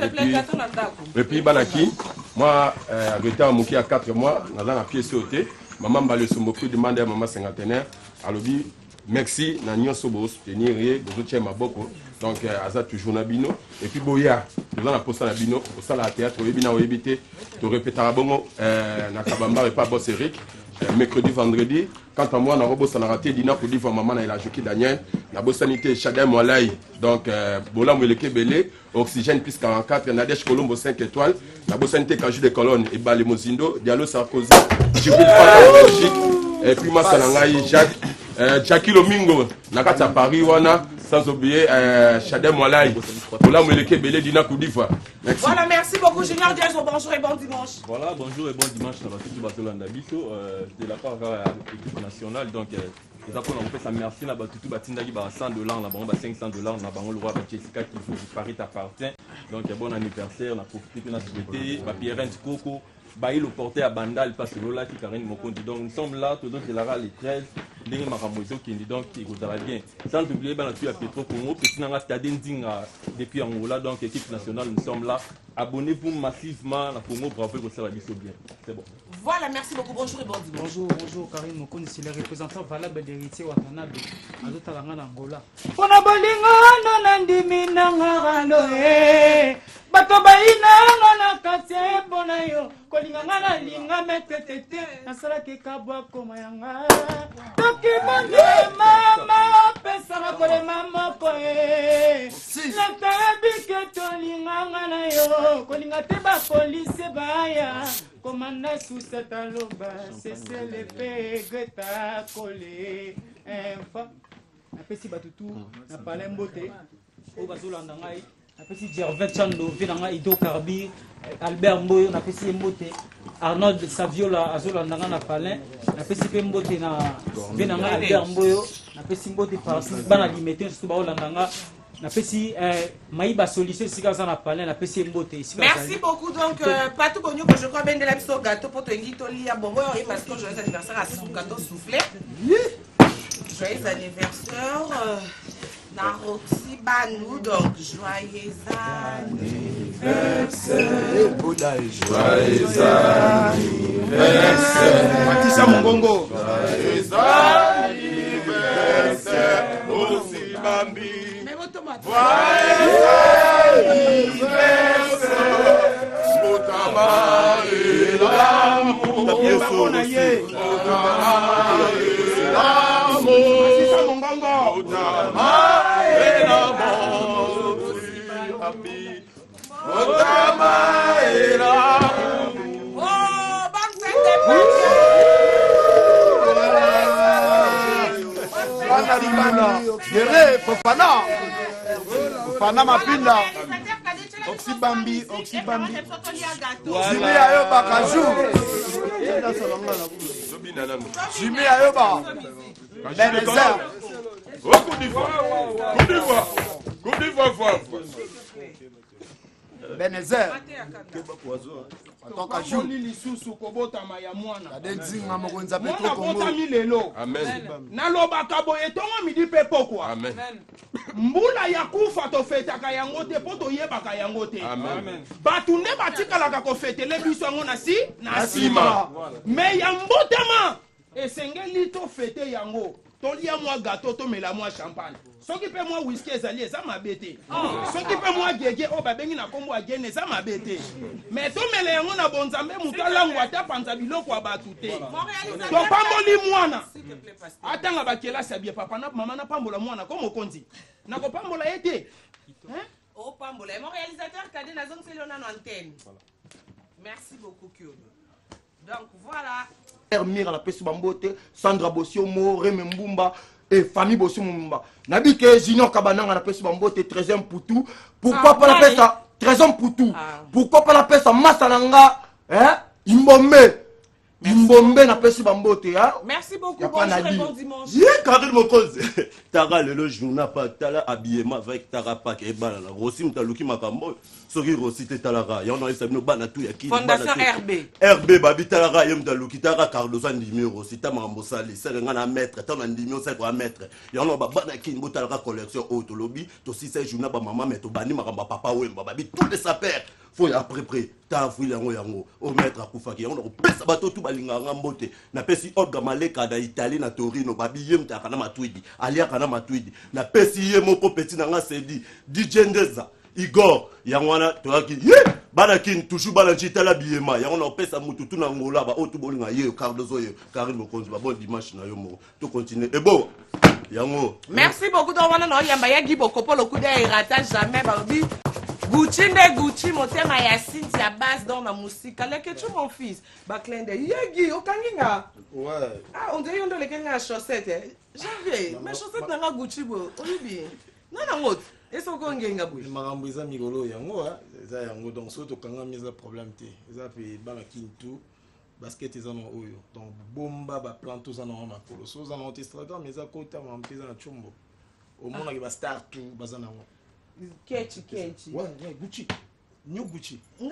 et puis Banaki. Moi j'étais à Mouki à 4 mois, dans la pièce sauté. Maman m'a laissé beaucoup demander à maman cinquantenaire à lobby. Merci na nyonso bo soutenir bozo tchema boko donc aza toujours na bino et puis boya nous on a posé na bino au sala théâtre oyebi na oyebité to répétera bongo na kabamba et pas boss Eric mercredi vendredi quant à moi na robosa na raté dina pour dire maman na Joki Daniel na bosanité Chadem Molai donc bola mweleke belé oxygène plus 44 Nadège Colombo 5 étoiles na bosanité Kaju de Colonne et Balé Mozindo Diallo Sarkozy Jibril Fata Belgique et puis moi Salangai Jacques Jackie Lomingo, Nakata Paris, Wana, sans oublier Chadem Walai, pour la Mouleke Belé Dina Côte d'Ivoire. Merci. Voilà, merci beaucoup, Junior Diaz. Bonjour et bon dimanche. Voilà, bonjour et bon dimanche. Ça va tout Batolanda Biso, de la part de l'équipe nationale. Donc, les apôtres ont fait ça. Merci. Là, tout Batindagi, $100, là, $500, là, le roi Jessica qui Paris t'appartient. Donc, bon anniversaire, on a profité, on a souhaité, Pierre Coco. Baï le porté à Bandal parce que là qui carène mon compte donc nous sommes là tout donc la les 13 dingue maramozo qui dit donc qui vous va bien sans oublier ben tu as Petro Congo petit nanga tadinga depuis Angola donc équipe nationale nous sommes là abonnez-vous massivement la Congo bravo pour ça la biso bien c'est bon. Voilà, merci beaucoup. Bonjour et bon dimanche. Bonjour Karim Mokondi, c'est le représentant valable d'héritier Watanabe azotalanga na Angola. Pona bolinga nandimi nangaro bato baina na katie bona yo kolinga na linga metetete nasalaki kabwa koma yanga toki bonde mama pesa na kole mama koe natabi ke tolinga na yo kolinga te ba police baya komanda sous cette aloba c'est le pegeta collé enfin apesi batutu na palembote o bazolanda ngai apesi Gervais Chando vinanga Ido Karbi Albert Mboyo napesi mbote Arnold Saviola azolanda na palin napesi pe mbote na vinanga Albert Mboyo napesi mbote partout bana limité surtout ba olanda napesi Maïba solution sika za na palin napesi mbote sika. Merci beaucoup donc Patou Bonyo que je crois ben de la biso gâteau pour te ngito lia bongo et parce que joyeux anniversaire à son gâteau soufflé. Joyeux anniversaire Naroxy Banou, donc joyeux anniversaire. Joyeux anniversaire. Matissa Mongongo. Joyeux anniversaire. Zambi. tomate. Fana mapinda Oxybambi Jimmy Ayoba Kajou Jimmy Ayoba Benezer Coup d'Ivoire Benezer nalobaka boye ntongo midi mpe pokwa mbula ya kufa tofetaka yango te mpo toyebaka yango te bato nde batikalaka kofetele biso yango na nsima me ya mbotama esengeli tofete yango tolia mwa gato tomela mwa champagne soki mpe mwa whisky ezali eza mabe te soki mpe mwa gege oyo babengi na nkombo ya gene eza mabe te me tomela yango na bonzambe moto alango ata panza biloko ya bato te topamboli mwana atanga bakelasi ya bie papa na mama napambola mwana ko mokonzi nakopambola ye te opambola mon réalisateur Kade nazongiseli yo nano antenne. Merci beaucoup Kyodo. Donc voilà. Mira la pesi bambote, Sandra Bossio Mo, Reme Mbumba et famille Bossio Mbumba. Nabi ke Junior Kabananga la pesi bambote 13e Poutou. Pourquoi pas la pesi 13e Poutou? Pourquoi pas la pesi Masananga Imbombe. Imbombe na pesi bambote Merci beaucoup. Bonjour et bon dimanche. Karine Mokoze. Tara le journal pas tala habillement avec Tara Pak et Balala. Rossi mtaluki makambo. Soki Rossi te talara. Ya on a sabino bana tu ya ki. Fondation RB. RB babi talara yem taluki Tara Carlos Andimi Rossi ta mambo sali. C'est ngana maître, ta Andimi c'est quoi maître. Ya on ba bana ki mbo talara collection auto lobby. To si c'est journal ba maman meto bani makamba papa wemba babi tout de sa père. Faut ya près ta fouille yango au maître akufaki. On pesa bato tout balinga ngambote. Na pesi Olga Maleka da Italie na Torino babi yem ta kana matwidi. Alia kana matwidi. Na pesi yemo ko petit na nga sedi DJ Ndeza Igor yangwana toaki bana kin toujours bana chitala biema yangona opesa mutu tuna ngola ba otu bolinga ye Cardozo ye Karine Mokonzi ba bon dimanche na yo mo to continuer et bon yango merci beaucoup to wana no yamba ya giboko polo kuda irata jamais babi Gucci nde Gucci motema ya Cynthia base dans la musique aleke tu mon fils ba klende yegi okanginga ouais on dirait on doit les kenga chaussette j'avais mes chaussettes na Gucci bo olibi nana ngot eso ko ngenga bo makambo eza mikolo yango eza yango donc soto kanga mise problème te eza pe bana kintu basket eza no oyo donc bomba ba planto za na makolo so za na Instagram eza kota ma mpeza na chumbo omona ke ba star tout bazana ngo Kechi. Ouais, Gucci. New Gucci. Non,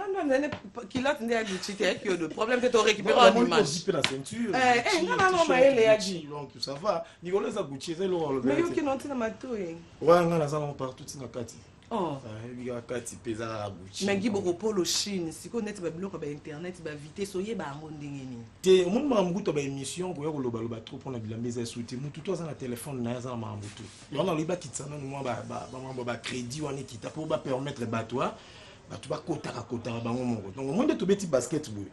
kilote nde ya Gucci te que le problème c'est de récupérer en image. La ceinture. Non, mais elle est Gucci. Donc ça va. Nicolas a Gucci, c'est le mais yo qui non tina matoi. Ouais, ngana za na partout tina kati. Oh. Biga kati pesa la Gucci. Mais gi boko polo Chine, siko net ba biloko ba internet ba vitesse soye ba ngo ndenge ni. Te mon mambuto ba émission ko yako loba trop pour na bilambeza souté. Mutu to za na téléphone na za na mambuto. Yo na liba kitsana no ba crédit wani kita pour ba permettre batwa. Batu ba kota bango mongo. Donc moi de to beti basketball.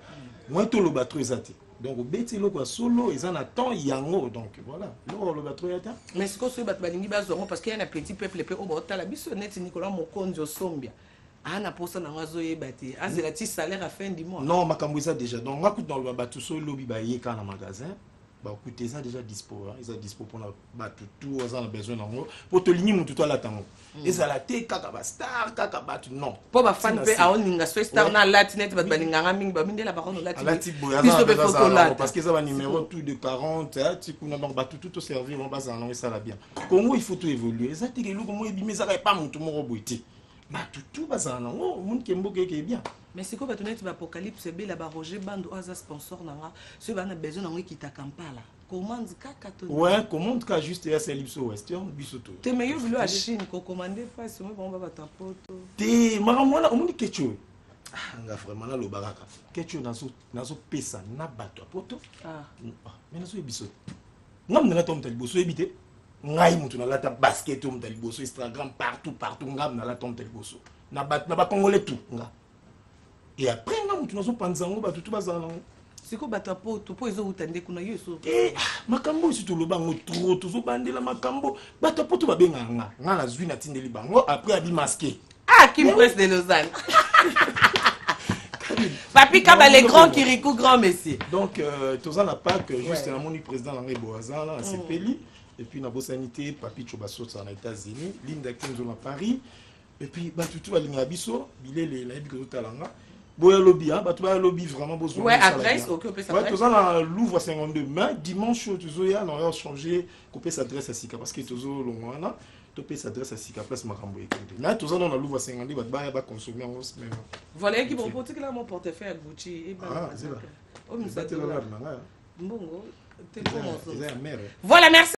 Moi to lo batro ezati. Donc beti lo kwa solo ezana temps yango donc voilà. Lo batro yata. Mais ce que ce bat balingi bazongo parce qu'il y a un petit peuple pe obota la biso net Nicolas Mokonzi Osombia. Ana posa na ngazo yebati. Azela ti salaire à fin du mois. Non, makambo eza déjà. Donc moi dans le batu so lobby ba yeka na magasin. Bah écoutez ça déjà dispo ils ont dispo pour na tout on a besoin nango pour te ligner tout à la tango et ça la te kaka ba star kaka batu non pour ba fan pe a oninga so star na latinet ba baninga mingi ba mindela ba kono latinet lati boya parce que ça va numéro tout de 40 tu kuna donc ba tout au servir on base en ça la bien Congo il faut tout évoluer ça te kelo comme ebimi ça pas mutu moko boiti ba tout base en monde kemboke ke bien. Mais c'est quoi tu apocalypse be la ba Roger Bando aza sponsor nanga ce ba na besoin nango kita Kampala commande kaka to ouais commande ka juste ya Lipso Western bisoto te meilleur vilo à Chine ko commander pas moi bon ba tapoto te maramona omoni kecho nga vraiment na lo baraka kecho nazo pesa na bato apoto mais nazo bisoto ngam na tom tali boso ebité ngai mutu nalata basket o mutu liboso Instagram partout ngam nalata mutu liboso na ba congolais tout nga et après nga mutu nazo panzango ba tout bazala nango siko bato po to ezo utande kuna yeso makambo si toloba ngo trop tozo bandela makambo bato po to babenga nga na zwi na tindeli bango après abi masqué Kim Presse de Lausanne. Papi Kaba les grands Kirikou grand messie. Donc toza na Pâques juste na moni président Langé Boazan là c'est Peli et puis na Bosanité Papi Chobasso aux États-Unis Linda Kenzo na Paris et puis batutu balinga biso bilele na yebi ko talanga boya lobby hein batuba lobby vraiment besoin. Ouais adresse OK peut s'adresse. Ouais toza na Louvre 52 mais dimanche tozoya na on changer couper sa adresse à Sika parce que tozo longwana topé s'adresse à Sika place makambo ekende mais toza na Louvre 52 ba consommer en même. Voilà qui bon porter là mon portefeuille à Gucci et ah c'est là. Oh mais ça te la là. Mbongo t'es comment ça? Voilà merci.